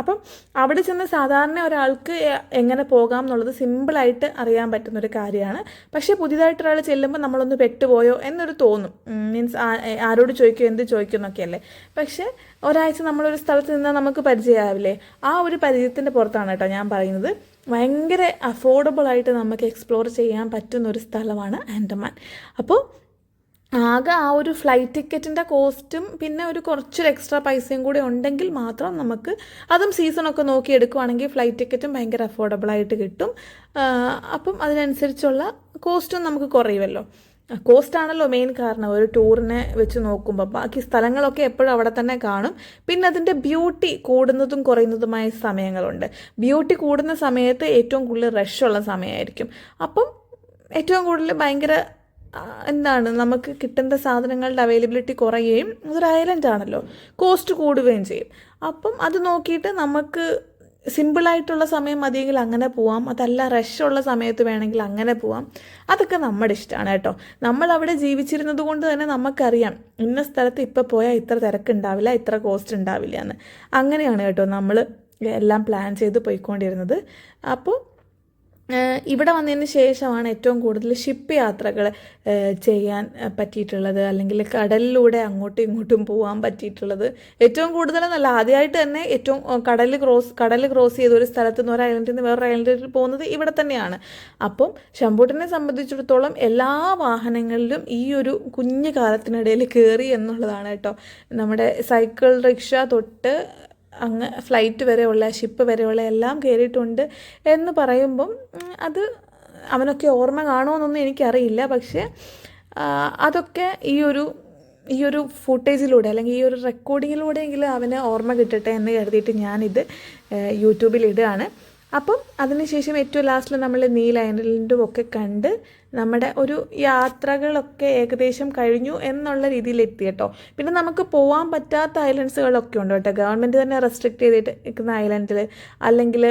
അപ്പം അവിടെ ചെന്ന് സാധാരണ ഒരാൾക്ക് എങ്ങനെ പോകാം എന്നുള്ളത് സിമ്പിളായിട്ട് അറിയാൻ പറ്റുന്നൊരു കാര്യമാണ്. പക്ഷേ പുതിയതായിട്ടൊരാൾ ചെല്ലുമ്പോൾ നമ്മളൊന്ന് പെട്ടുപോയോ എന്നൊരു തോന്നും. മീൻസ് ആരോട് ചോദിക്കും, എന്ത് ചോദിക്കും എന്നൊക്കെയല്ലേ. പക്ഷേ ഒരാഴ്ച നമ്മളൊരു സ്ഥലത്ത് നിന്നാൽ നമുക്ക് പരിചയമാവില്ലേ, ആ ഒരു പരിചയത്തിൻ്റെ പുറത്താണ് കേട്ടോ ഞാൻ പറയുന്നത്. ഭയങ്കര അഫോർഡബിളായിട്ട് നമുക്ക് എക്സ്പ്ലോർ ചെയ്യാൻ പറ്റുന്ന ഒരു സ്ഥലമാണ് ആൻഡമാൻ. അപ്പോൾ ആകെ ആ ഒരു ഫ്ലൈറ്റ് ടിക്കറ്റിൻ്റെ കോസ്റ്റും പിന്നെ ഒരു കുറച്ചൊരു എക്സ്ട്രാ പൈസയും കൂടി ഉണ്ടെങ്കിൽ മാത്രം നമുക്ക്, അതും സീസണൊക്കെ നോക്കി എടുക്കുവാണെങ്കിൽ ഫ്ലൈറ്റ് ടിക്കറ്റും ഭയങ്കര അഫോർഡബിളായിട്ട് കിട്ടും. അപ്പം അതിനനുസരിച്ചുള്ള കോസ്റ്റും നമുക്ക് കുറയുമല്ലോ. കോസ്റ്റാണല്ലോ മെയിൻ കാരണം ഒരു ടൂറിനെ വെച്ച് നോക്കുമ്പോൾ. ബാക്കി സ്ഥലങ്ങളൊക്കെ എപ്പോഴും അവിടെ തന്നെ കാണും. പിന്നെ അതിൻ്റെ ബ്യൂട്ടി കൂടുന്നതും കുറയുന്നതുമായ സമയങ്ങളുണ്ട്. ബ്യൂട്ടി കൂടുന്ന സമയത്ത് ഏറ്റവും കൂടുതൽ റഷുള്ള സമയമായിരിക്കും. അപ്പം ഏറ്റവും കൂടുതൽ ഭയങ്കര നമുക്ക് കിട്ടുന്ന സാധനങ്ങളുടെ അവൈലബിലിറ്റി കുറയുകയും, അതൊരു ഐലൻഡ് ആണല്ലോ, കോസ്റ്റ് കൂടുകയും ചെയ്യും. അപ്പം അത് നോക്കിയിട്ട് നമുക്ക് സിമ്പിളായിട്ടുള്ള സമയം മതിയെങ്കിൽ അങ്ങനെ പോവാം, അതല്ല റഷുള്ള സമയത്ത് വേണമെങ്കിൽ അങ്ങനെ പോവാം. അതൊക്കെ നമ്മുടെ ഇഷ്ടമാണ് കേട്ടോ. നമ്മളവിടെ ജീവിച്ചിരുന്നത് കൊണ്ട് തന്നെ നമുക്കറിയാം ഇന്ന സ്ഥലത്ത് ഇപ്പോൾ പോയാൽ ഇത്ര തിരക്കുണ്ടാവില്ല, ഇത്ര കോസ്റ്റ് ഉണ്ടാവില്ല എന്ന്. അങ്ങനെയാണ് കേട്ടോ നമ്മൾ എല്ലാം പ്ലാൻ ചെയ്ത് പോയിക്കൊണ്ടിരുന്നത്. അപ്പോൾ ഇവിടെ വന്നതിന് ശേഷമാണ് ഏറ്റവും കൂടുതൽ ഷിപ്പ് യാത്രകൾ ചെയ്യാൻ പറ്റിയിട്ടുള്ളത്, അല്ലെങ്കിൽ കടലിലൂടെ അങ്ങോട്ടും ഇങ്ങോട്ടും പോകാൻ പറ്റിയിട്ടുള്ളത്. ഏറ്റവും കൂടുതലെന്നല്ല, ആദ്യമായിട്ട് തന്നെ ഏറ്റവും കടൽ ക്രോസ് ചെയ്ത് ഒരു സ്ഥലത്ത് നിന്ന് ഒരു ഐലൻഡിൽ നിന്ന് വേറൊരു ഐലൻഡിൽ പോകുന്നത് ഇവിടെ തന്നെയാണ്. അപ്പം ശംഭൂട്ടിനെ സംബന്ധിച്ചിടത്തോളം എല്ലാ വാഹനങ്ങളിലും ഈ ഒരു കുഞ്ഞു കാലത്തിനിടയിൽ കയറി എന്നുള്ളതാണ് കേട്ടോ. നമ്മുടെ സൈക്കിൾ റിക്ഷ തൊട്ട് അങ്ങ് ഫ്ലൈറ്റ് വരെയുള്ള, ഷിപ്പ് വരെയുള്ള എല്ലാം കയറിയിട്ടുണ്ട് എന്ന് പറയുമ്പം അത് അവനൊക്കെ ഓർമ്മ കാണുമെന്നൊന്നും എനിക്കറിയില്ല. പക്ഷേ അതൊക്കെ ഈ ഒരു ഫുട്ടേജിലൂടെ അല്ലെങ്കിൽ ഈ ഒരു റെക്കോർഡിങ്ങിലൂടെയെങ്കിലും അവന് ഓർമ്മ കിട്ടട്ടെ എന്ന് കരുതിയിട്ട് ഞാനിത് യൂട്യൂബിൽ ഇടുകയാണ്. അപ്പം അതിനുശേഷം ഏറ്റവും ലാസ്റ്റിൽ നമ്മൾ നീൽ ഐലൻഡും ഒക്കെ കണ്ട് നമ്മുടെ ഒരു യാത്രകളൊക്കെ ഏകദേശം കഴിഞ്ഞു എന്നുള്ള രീതിയിൽ എത്തി കേട്ടോ. പിന്നെ നമുക്ക് പോകാൻ പറ്റാത്ത ഐലൻഡ്സുകളൊക്കെ ഉണ്ട് കേട്ടോ. ഗവൺമെൻറ് തന്നെ റെസ്ട്രിക്റ്റ് ചെയ്തിട്ട് നിൽക്കുന്ന ഐലൻഡിൽ, അല്ലെങ്കിൽ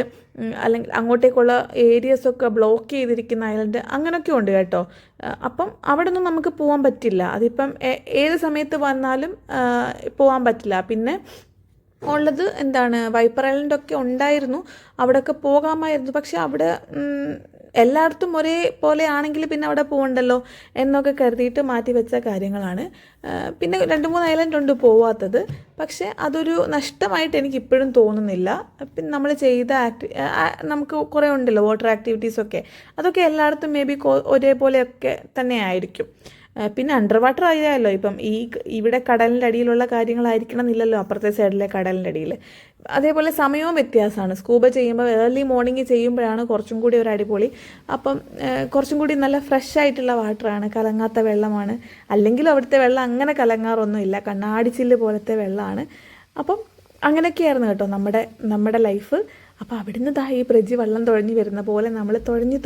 അങ്ങോട്ടേക്കുള്ള ഏരിയസൊക്കെ ബ്ലോക്ക് ചെയ്തിരിക്കുന്ന ഐലൻഡ്, അങ്ങനെയൊക്കെ ഉണ്ട് കേട്ടോ. അപ്പം അവിടെ ഒന്നും നമുക്ക് പോകാൻ പറ്റില്ല. അതിപ്പം ഏത് സമയത്ത് വന്നാലും പോകാൻ പറ്റില്ല. പിന്നെ ഉള്ളത് വൈപ്പർ ഐലൻഡൊക്കെ ഉണ്ടായിരുന്നു, അവിടെയൊക്കെ പോകാമായിരുന്നു. പക്ഷെ അവിടെ എല്ലായിടത്തും ഒരേപോലെ ആണെങ്കിൽ പിന്നെ അവിടെ പോകണ്ടല്ലോ എന്നൊക്കെ കരുതിയിട്ട് മാറ്റി വെച്ച കാര്യങ്ങളാണ്. പിന്നെ 2-3 ഐലൻഡ് ഉണ്ട് പോവാത്തത്. പക്ഷേ അതൊരു നഷ്ടമായിട്ട് എനിക്ക് ഇപ്പോഴും തോന്നുന്നില്ല. പിന്നെ നമ്മൾ ചെയ്ത നമുക്ക് കുറേ ഉണ്ടല്ലോ വാട്ടർ ആക്ടിവിറ്റീസൊക്കെ, അതൊക്കെ എല്ലായിടത്തും മേ ബി ഒരേപോലെയൊക്കെ തന്നെ ആയിരിക്കും. പിന്നെ അണ്ടർ വാട്ടർ ആയാലോ, ഇപ്പം ഇവിടെ കടലിൻ്റെ അടിയിലുള്ള കാര്യങ്ങളായിരിക്കണം എന്നില്ലല്ലോ അപ്പുറത്തെ സൈഡിലെ കടലിൻ്റെ അടിയിൽ. അതേപോലെ സമയവും വ്യത്യാസമാണ്. സ്കൂബ ചെയ്യുമ്പോൾ ഏർലി മോർണിംഗ് ചെയ്യുമ്പോഴാണ് കുറച്ചും കൂടി ഒരു അടിപൊളി. അപ്പം കുറച്ചും കൂടി നല്ല ഫ്രഷ് ആയിട്ടുള്ള വാട്ടറാണ്, കലങ്ങാത്ത വെള്ളമാണ്. അല്ലെങ്കിൽ അവിടുത്തെ വെള്ളം അങ്ങനെ കലങ്ങാറൊന്നുമില്ല, കണ്ണാടിച്ചില്ല് പോലത്തെ വെള്ളമാണ്. അപ്പം അങ്ങനെയൊക്കെയായിരുന്നു കേട്ടോ നമ്മുടെ ലൈഫ്. അപ്പോൾ അവിടുന്ന് ഈ പ്രജി വെള്ളം തുഴഞ്ഞ് വരുന്ന പോലെ നമ്മൾ തുഴഞ്ഞ്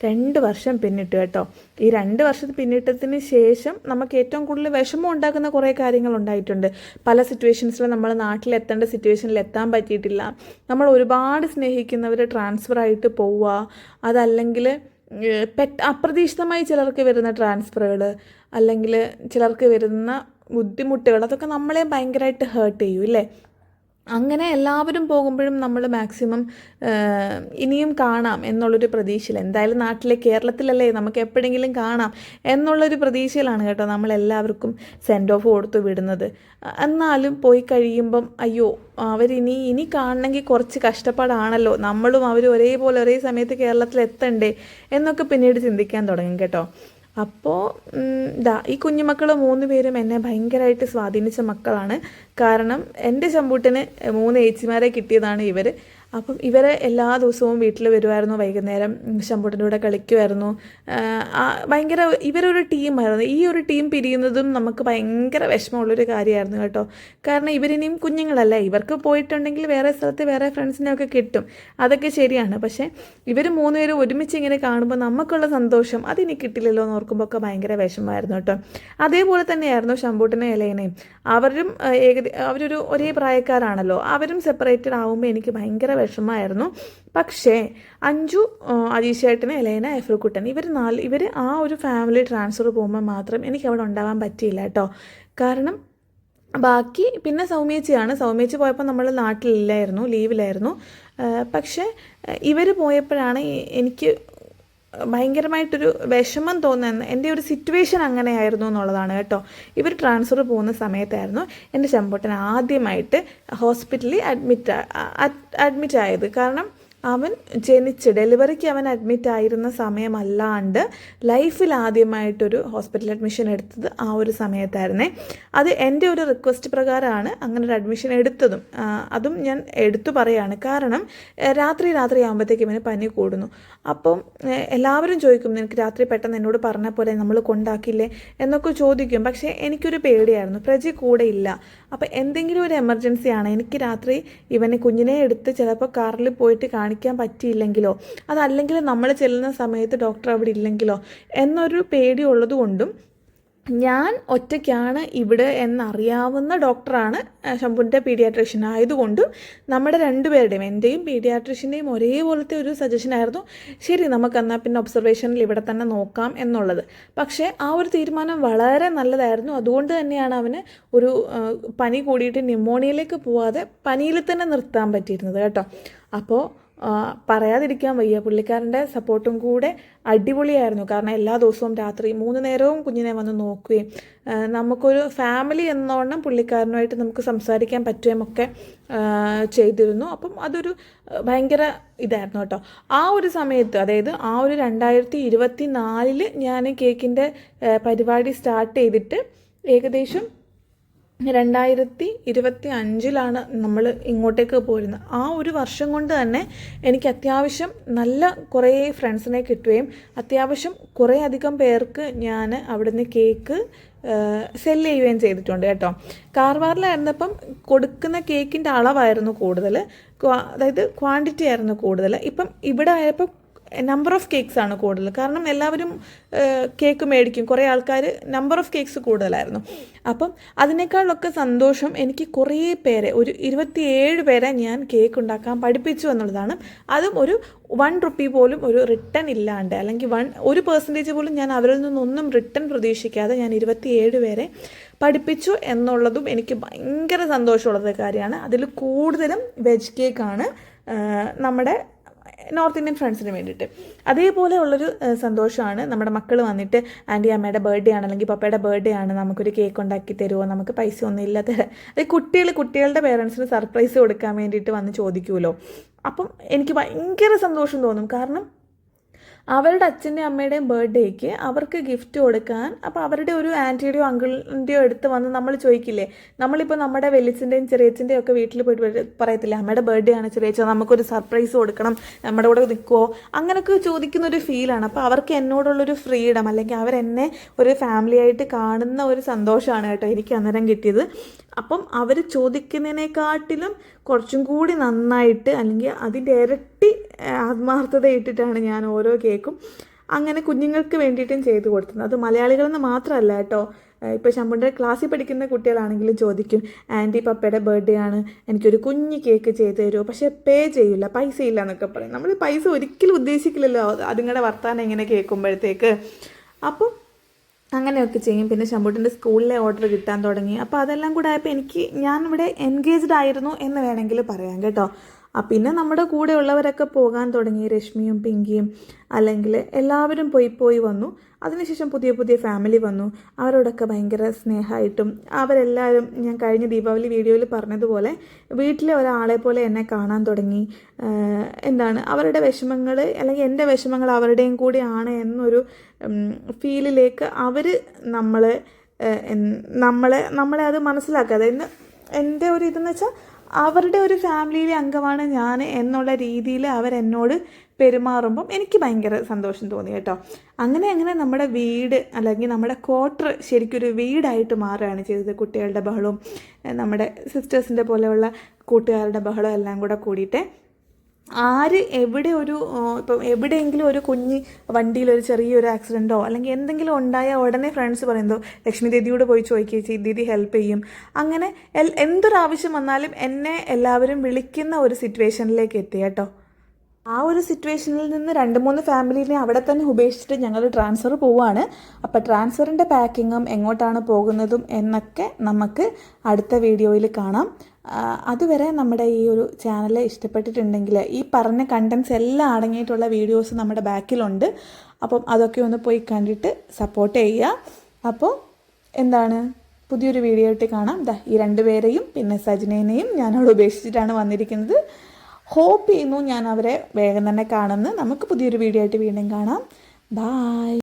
2 വർഷം പിന്നിട്ടു കേട്ടോ. ഈ 2 വർഷം പിന്നിട്ടതിന് ശേഷം നമുക്ക് ഏറ്റവും കൂടുതൽ വിഷമം ഉണ്ടാക്കുന്ന കുറേ കാര്യങ്ങൾ ഉണ്ടായിട്ടുണ്ട്. പല സിറ്റുവേഷൻസിൽ നമ്മൾ നാട്ടിലെത്തേണ്ട സിറ്റുവേഷനിൽ എത്താൻ പറ്റിയിട്ടില്ല. നമ്മൾ ഒരുപാട് സ്നേഹിക്കുന്നവർ ട്രാൻസ്ഫറായിട്ട് പോവുക, അതല്ലെങ്കിൽ അപ്രതീക്ഷിതമായി ചിലർക്ക് വരുന്ന ട്രാൻസ്ഫറുകൾ, അല്ലെങ്കിൽ ചിലർക്ക് വരുന്ന ബുദ്ധിമുട്ടുകൾ, അതൊക്കെ നമ്മളെ ഭയങ്കരമായിട്ട് ഹേർട്ട് ചെയ്യും ഇല്ലേ. അങ്ങനെ എല്ലാവരും പോകുമ്പോഴും നമ്മൾ മാക്സിമം ഇനിയും കാണാം എന്നുള്ളൊരു പ്രതീക്ഷയിൽ, എന്തായാലും നാട്ടിലെ കേരളത്തിലല്ലേ നമുക്ക് എപ്പോഴെങ്കിലും കാണാം എന്നുള്ളൊരു പ്രതീക്ഷയിലാണ് കേട്ടോ നമ്മളെല്ലാവർക്കും സെൻഡ് ഓഫ് കൊടുത്തു വിടുന്നത്. എന്നാലും പോയി കഴിയുമ്പം അയ്യോ ഇനി കാണണമെങ്കിൽ കുറച്ച് കഷ്ടപ്പാടാണല്ലോ, നമ്മളും അവരും ഒരേപോലെ ഒരേ സമയത്ത് കേരളത്തിൽ എത്തണ്ടേ എന്നൊക്കെ പിന്നീട് ചിന്തിക്കാൻ തുടങ്ങും കേട്ടോ. അപ്പോൾ ഈ കുഞ്ഞുമക്കൾ 3 പേരും എന്നെ ഭയങ്കരമായിട്ട് സ്വാധീനിച്ച മക്കളാണ്. കാരണം എൻ്റെ ശമ്പൂട്ടിന് 3 ഏച്ചിമാരെ കിട്ടിയതാണ് ഇവർ. അപ്പം ഇവരെ എല്ലാ ദിവസവും വീട്ടിൽ വരുമായിരുന്നു, വൈകുന്നേരം ശമ്പൂട്ടിൻ്റെ കൂടെ കളിക്കുമായിരുന്നു. ഭയങ്കര ഇവരൊരു ടീമായിരുന്നു. ഈ ഒരു ടീം പിരിയുന്നതും നമുക്ക് ഭയങ്കര വിഷമമുള്ളൊരു കാര്യമായിരുന്നു കേട്ടോ. കാരണം ഇവരിനിയും കുഞ്ഞുങ്ങളല്ല, ഇവർക്ക് പോയിട്ടുണ്ടെങ്കിൽ വേറെ സ്ഥലത്ത് വേറെ ഫ്രണ്ട്സിനെയൊക്കെ കിട്ടും, അതൊക്കെ ശരിയാണ്. പക്ഷേ ഇവർ 3 പേരും ഒരുമിച്ച് ഇങ്ങനെ കാണുമ്പോൾ നമുക്കുള്ള സന്തോഷം അതിനി കിട്ടില്ലല്ലോ എന്ന് ഓർക്കുമ്പോൾ ഒക്കെ ഭയങ്കര വിഷമമായിരുന്നു കേട്ടോ. അതേപോലെ തന്നെയായിരുന്നു ശമ്പൂട്ടിനെ എലൈനയും. അവരൊരു ഒരേ പ്രായക്കാരാണല്ലോ, അവരും സെപ്പറേറ്റഡ് ആകുമ്പോൾ എനിക്ക് ഭയങ്കര വിഷമമായിരുന്നു. പക്ഷേ അഞ്ജു, അജീഷേട്ടന്, എലൈന, എഫ്രുക്കുട്ടൻ ഇവർ ആ ഒരു ഫാമിലി ട്രാൻസ്ഫർ പോകുമ്പോൾ മാത്രം എനിക്ക് അവിടെ ഉണ്ടാവാൻ പറ്റിയില്ല കേട്ടോ. കാരണം ബാക്കി പിന്നെ സൗമ്യേച്ചി പോയപ്പോൾ നമ്മൾ നാട്ടിലില്ലായിരുന്നു, ലീവിലായിരുന്നു. പക്ഷേ ഇവർ പോയപ്പോഴാണ് എനിക്ക് ഭയങ്കരമായിട്ടൊരു വിഷമം തോന്നുന്നത്. എൻ്റെ ഒരു സിറ്റുവേഷൻ അങ്ങനെയായിരുന്നു എന്നുള്ളതാണ് കേട്ടോ. ഇവർ ട്രാൻസ്ഫർ പോകുന്ന സമയത്തായിരുന്നു എൻ്റെ ശമ്പൂട്ടൻ ആദ്യമായിട്ട് ഹോസ്പിറ്റലിൽ അഡ്മിറ്റ് ആയത്. കാരണം അവൻ ഡെലിവറിക്ക് അവൻ അഡ്മിറ്റ് ആയിരുന്ന സമയമല്ലാണ്ട് ലൈഫിൽ ആദ്യമായിട്ടൊരു ഹോസ്പിറ്റൽ അഡ്മിഷൻ എടുത്തത് ആ ഒരു സമയത്തായിരുന്നേ. അത് എൻ്റെ ഒരു റിക്വസ്റ്റ് പ്രകാരമാണ് അങ്ങനെ ഒരു അഡ്മിഷൻ എടുത്തതും. അതും ഞാൻ എടുത്തു പറയാണ്. കാരണം രാത്രി ആകുമ്പോഴത്തേക്കും ഇവന് പനി കൂടുന്നു. അപ്പം എല്ലാവരും ചോദിക്കും, നിനക്ക് രാത്രി പെട്ടെന്ന് എന്നോട് പറഞ്ഞ പോലെ നമ്മൾ കൊണ്ടാക്കില്ലേ എന്നൊക്കെ ചോദിക്കും. പക്ഷേ എനിക്കൊരു പേടിയായിരുന്നു, പ്രജി കൂടെ ഇല്ല. അപ്പം എന്തെങ്കിലും ഒരു എമർജൻസി ആണ്, എനിക്ക് രാത്രി കുഞ്ഞിനെ എടുത്ത് ചിലപ്പോൾ കാറിൽ പോയിട്ട് കാണിക്കാൻ പറ്റിയില്ലെങ്കിലോ, അതല്ലെങ്കിൽ നമ്മൾ ചെല്ലുന്ന സമയത്ത് ഡോക്ടർ അവിടെ ഇല്ലെങ്കിലോ എന്നൊരു പേടി ഉള്ളതുകൊണ്ടും ഞാൻ ഒറ്റയ്ക്കാണ് ഇവിടെ എന്നറിയാവുന്ന ഡോക്ടറാണ് ശമ്പുവിൻ്റെ പീഡിയാട്രീഷ്യൻ ആയതുകൊണ്ടും നമ്മുടെ 2 പേരുടെയും, എൻ്റെയും പീഡിയാട്രീഷ്യൻ്റെയും ഒരേപോലത്തെ ഒരു സജഷനായിരുന്നു, ശരി നമുക്കെന്നാൽ പിന്നെ ഒബ്സർവേഷനിൽ ഇവിടെ തന്നെ നോക്കാം എന്നുള്ളത്. പക്ഷേ ആ ഒരു തീരുമാനം വളരെ നല്ലതായിരുന്നു. അതുകൊണ്ട് തന്നെയാണ് അവന് ഒരു പനി കൂടിയിട്ട് ന്യൂമോണിയയിലേക്ക് പോവാതെ പനിയിൽ തന്നെ നിർത്താൻ പറ്റിയിരുന്നത് കേട്ടോ. അപ്പോൾ പറയാതിരിക്കാൻ വയ്യ, പുള്ളിക്കാരൻ്റെ സപ്പോർട്ടും കൂടെ അടിപൊളിയായിരുന്നു. കാരണം എല്ലാ ദിവസവും രാത്രി 3 നേരവും കുഞ്ഞിനെ വന്ന് നോക്കുകയും നമുക്കൊരു ഫാമിലി എന്നോണം പുള്ളിക്കാരനുമായിട്ട് നമുക്ക് സംസാരിക്കാൻ പറ്റുകയും ഒക്കെ ചെയ്തിരുന്നു. അപ്പം അതൊരു ഭയങ്കര ഇതായിരുന്നു കേട്ടോ. ആ ഒരു സമയത്ത്, അതായത് ആ ഒരു 2024 ഞാൻ കേക്കിൻ്റെ പരിപാടി സ്റ്റാർട്ട് ചെയ്തിട്ട് ഏകദേശം 2025 നമ്മൾ ഇങ്ങോട്ടേക്ക് പോരുന്നത്. ആ ഒരു വർഷം കൊണ്ട് തന്നെ എനിക്ക് അത്യാവശ്യം നല്ല കുറേ ഫ്രണ്ട്സിനെ കിട്ടുകയും അത്യാവശ്യം കുറേ അധികം പേർക്ക് ഞാൻ അവിടുന്ന് കേക്ക് സെല്ല് ചെയ്യുകയും ചെയ്തിട്ടുണ്ട് കേട്ടോ. കാർവാറിലായിരുന്നപ്പം കൊടുക്കുന്ന കേക്കിൻ്റെ അളവായിരുന്നു കൂടുതൽ, അതായത് ക്വാണ്ടിറ്റി ആയിരുന്നു കൂടുതൽ. ഇപ്പം ഇവിടെ ആയപ്പോൾ നമ്പർ ഓഫ് കേക്ക്സ് ആണ് കൂടുതൽ. കാരണം എല്ലാവരും കേക്ക് മേടിക്കും, കുറേ ആൾക്കാർ നമ്പർ ഓഫ് കേക്ക്സ് കൂടുതലായിരുന്നു. അപ്പം അതിനേക്കാളൊക്കെ സന്തോഷം എനിക്ക് കുറേ പേരെ, ഒരു 27 പേരെ ഞാൻ കേക്ക് ഉണ്ടാക്കാൻ പഠിപ്പിച്ചു എന്നുള്ളതാണ്. അതും ഒരു 1 റുപ്പി പോലും ഒരു റിട്ടേൺ ഇല്ലാണ്ട്, അല്ലെങ്കിൽ 1% പോലും ഞാൻ അവരിൽ നിന്നൊന്നും റിട്ടേൺ പ്രതീക്ഷിക്കാതെ ഞാൻ 27 പേരെ പഠിപ്പിച്ചു എന്നുള്ളതും എനിക്ക് ഭയങ്കര സന്തോഷമുള്ളൊരു കാര്യമാണ്. അതിൽ കൂടുതലും വെജ് കേക്കാണ് നമ്മുടെ നോർത്ത് ഇന്ത്യൻ ഫ്രണ്ട്സിന് വേണ്ടിയിട്ട്. അതേപോലെ ഉള്ളൊരു സന്തോഷമാണ് നമ്മുടെ മക്കൾ വന്നിട്ട് ആൻറ്റി അമ്മയുടെ ബർത്ത്ഡേ ആണ് അല്ലെങ്കിൽ പപ്പയുടെ ബർത്ത്ഡേ ആണ്, നമുക്കൊരു കേക്ക് ഉണ്ടാക്കി തരുമോ, നമുക്ക് പൈസ ഒന്നും ഇല്ല തരാം. അത് കുട്ടികളുടെ പേരൻസിന് സർപ്രൈസ് കൊടുക്കാൻ വേണ്ടിയിട്ട് വന്ന് ചോദിക്കുമല്ലോ. അപ്പം എനിക്ക് ഭയങ്കര സന്തോഷം തോന്നും. കാരണം അവരുടെ അച്ഛൻ്റെയും അമ്മയുടെയും ബർത്ത്ഡേക്ക് അവർക്ക് ഗിഫ്റ്റ് കൊടുക്കാൻ, അപ്പോൾ അവരുടെ ഒരു ആൻറ്റിയുടെയോ അങ്കിളിൻ്റെയോ അടുത്ത് വന്ന് നമ്മൾ ചോദിക്കില്ലേ, നമ്മളിപ്പോൾ നമ്മുടെ വലിയച്ഛൻ്റെയും ചെറിയച്ഛൻ്റെയും ഒക്കെ വീട്ടിൽ പോയിട്ട് പറയത്തില്ലേ, അമ്മയുടെ ബർത്ത്ഡേ ആണ് ചെറിയച്ഛ, നമുക്കൊരു സർപ്രൈസ് കൊടുക്കണം, നമ്മുടെ കൂടെ നിൽക്കുമോ, അങ്ങനെയൊക്കെ ചോദിക്കുന്നൊരു ഫീലാണ്. അപ്പോൾ അവർക്ക് എന്നോടുള്ളൊരു ഫ്രീഡം, അല്ലെങ്കിൽ അവരെന്നെ ഒരു ഫാമിലി ആയിട്ട് കാണുന്ന ഒരു സന്തോഷമാണ് കേട്ടോ എനിക്ക് അന്നേരം കിട്ടിയത്. അപ്പം അവർ ചോദിക്കുന്നതിനെക്കാട്ടിലും കുറച്ചും കൂടി നന്നായിട്ട്, അല്ലെങ്കിൽ അതിൻ്റെ ഇരട്ടി ആത്മാർത്ഥത ഇട്ടിട്ടാണ് ഞാൻ ഓരോ കേക്കും അങ്ങനെ കുഞ്ഞുങ്ങൾക്ക് വേണ്ടിയിട്ടും ചെയ്തു കൊടുത്തത്. അത് മലയാളികളെന്ന് മാത്രമല്ല കേട്ടോ, ഇപ്പോൾ ശമ്പുൻ്റെ ക്ലാസ്സിൽ പഠിക്കുന്ന കുട്ടികളാണെങ്കിലും ചോദിക്കും, ആൻറ്റി പപ്പയുടെ ബർത്ത്ഡേ ആണ്, എനിക്കൊരു കുഞ്ഞ് കേക്ക് ചെയ്ത് തരുമോ, പക്ഷേ പേ ചെയ്യില്ല, പൈസ ഇല്ല എന്നൊക്കെ പറയും. നമ്മൾ പൈസ ഒരിക്കലും ഉദ്ദേശിക്കില്ലല്ലോ അതുങ്ങളുടെ വർത്താനം ഇങ്ങനെ കേൾക്കുമ്പോഴത്തേക്ക്. അപ്പോൾ അങ്ങനെയൊക്കെ ചെയ്യും. പിന്നെ ശമ്പൂട്ടിൻ്റെ സ്കൂളിലെ ഓർഡർ കിട്ടാൻ തുടങ്ങി. അപ്പോൾ അതെല്ലാം കൂടെ ആയപ്പോൾ ഞാനിവിടെ എൻഗേജ്ഡ് ആയിരുന്നു എന്ന് വേണമെങ്കിൽ പറയാം കേട്ടോ. പിന്നെ നമ്മുടെ കൂടെ ഉള്ളവരൊക്കെ പോകാൻ തുടങ്ങി, രശ്മിയും പിങ്കിയും, അല്ലെങ്കിൽ എല്ലാവരും പോയി വന്നു. അതിനുശേഷം പുതിയ ഫാമിലി വന്നു. അവരോടൊക്കെ ഭയങ്കര സ്നേഹമായിട്ടും അവരെല്ലാവരും ഞാൻ കഴിഞ്ഞ ദീപാവലി വീഡിയോയിൽ പറഞ്ഞതുപോലെ വീട്ടിലെ ഒരാളെ പോലെ എന്നെ കാണാൻ തുടങ്ങി. അവരുടെ വിഷമങ്ങൾ അല്ലെങ്കിൽ എൻ്റെ വിഷമങ്ങൾ അവരുടെയും കൂടിയാണ് എന്നൊരു ഫീലിലേക്ക് അവർ നമ്മളെ അത് മനസ്സിലാക്കാതെ എൻ്റെ ഒരു ഇതെന്ന് വെച്ചാൽ അവരുടെ ഒരു ഫാമിലിയിലെ അംഗമാണ് ഞാൻ എന്നുള്ള രീതിയിൽ അവരെന്നോട് പെരുമാറുമ്പം എനിക്ക് ഭയങ്കര സന്തോഷം തോന്നി കേട്ടോ. അങ്ങനെ നമ്മുടെ വീട് അല്ലെങ്കിൽ നമ്മുടെ ക്വാർട്ടർ ശരിക്കൊരു വീടായിട്ട് മാറുകയാണ് ചെയ്തത്. കുട്ടികളുടെ ബഹളവും നമ്മുടെ സിസ്റ്റേഴ്സിൻ്റെ പോലെയുള്ള കൂട്ടുകാരുടെ ബഹളവും എല്ലാം കൂടെ കൂടിയിട്ട് ഇപ്പം എവിടെയെങ്കിലും ഒരു കുഞ്ഞ് വണ്ടിയിലൊരു ചെറിയൊരു ആക്സിഡൻറ്റോ അല്ലെങ്കിൽ എന്തെങ്കിലും ഉണ്ടായാൽ ഉടനെ ഫ്രണ്ട്സ് പറയുന്നതോ ലക്ഷ്മി ദീദിയോട് പോയി ചോദിക്കുക, ദീദി ഹെൽപ്പ് ചെയ്യും. അങ്ങനെ എന്തൊരാവശ്യം വന്നാലും എന്നെ എല്ലാവരും വിളിക്കുന്ന ഒരു സിറ്റുവേഷനിലേക്ക് എത്തി കേട്ടോ. ആ ഒരു സിറ്റുവേഷനിൽ നിന്ന് 2-3 ഫാമിലിനെ അവിടെ തന്നെ ഉപേക്ഷിച്ചിട്ട് ഞങ്ങൾ ട്രാൻസ്ഫർ പോവുകയാണ്. അപ്പോൾ ട്രാൻസ്ഫറിൻ്റെ പാക്കിങ്ങും എങ്ങോട്ടാണ് പോകുന്നതും എന്നൊക്കെ നമുക്ക് അടുത്ത വീഡിയോയിൽ കാണാം. അതുവരെ നമ്മുടെ ഈ ഒരു ചാനൽ ഇഷ്ടപ്പെട്ടിട്ടുണ്ടെങ്കിൽ ഈ പറഞ്ഞ കണ്ടൻസ് എല്ലാം അടങ്ങിയിട്ടുള്ള വീഡിയോസ് നമ്മുടെ ബാക്കിലുണ്ട്. അപ്പം അതൊക്കെ ഒന്ന് പോയി കണ്ടിട്ട് സപ്പോർട്ട് ചെയ്യുക. അപ്പോൾ പുതിയൊരു വീഡിയോ ആയിട്ട് കാണാം. ഈ 2 പേരെയും പിന്നെ സജിനേനെയും ഞാനവിടെ ഉപേക്ഷിച്ചിട്ടാണ് വന്നിരിക്കുന്നത്. ഹോപ്പ് ചെയ്യുന്നു ഞാൻ അവരെ വേഗം തന്നെ കാണുന്നു. നമുക്ക് പുതിയൊരു വീഡിയോ ആയിട്ട് വീണ്ടും കാണാം. ബൈ.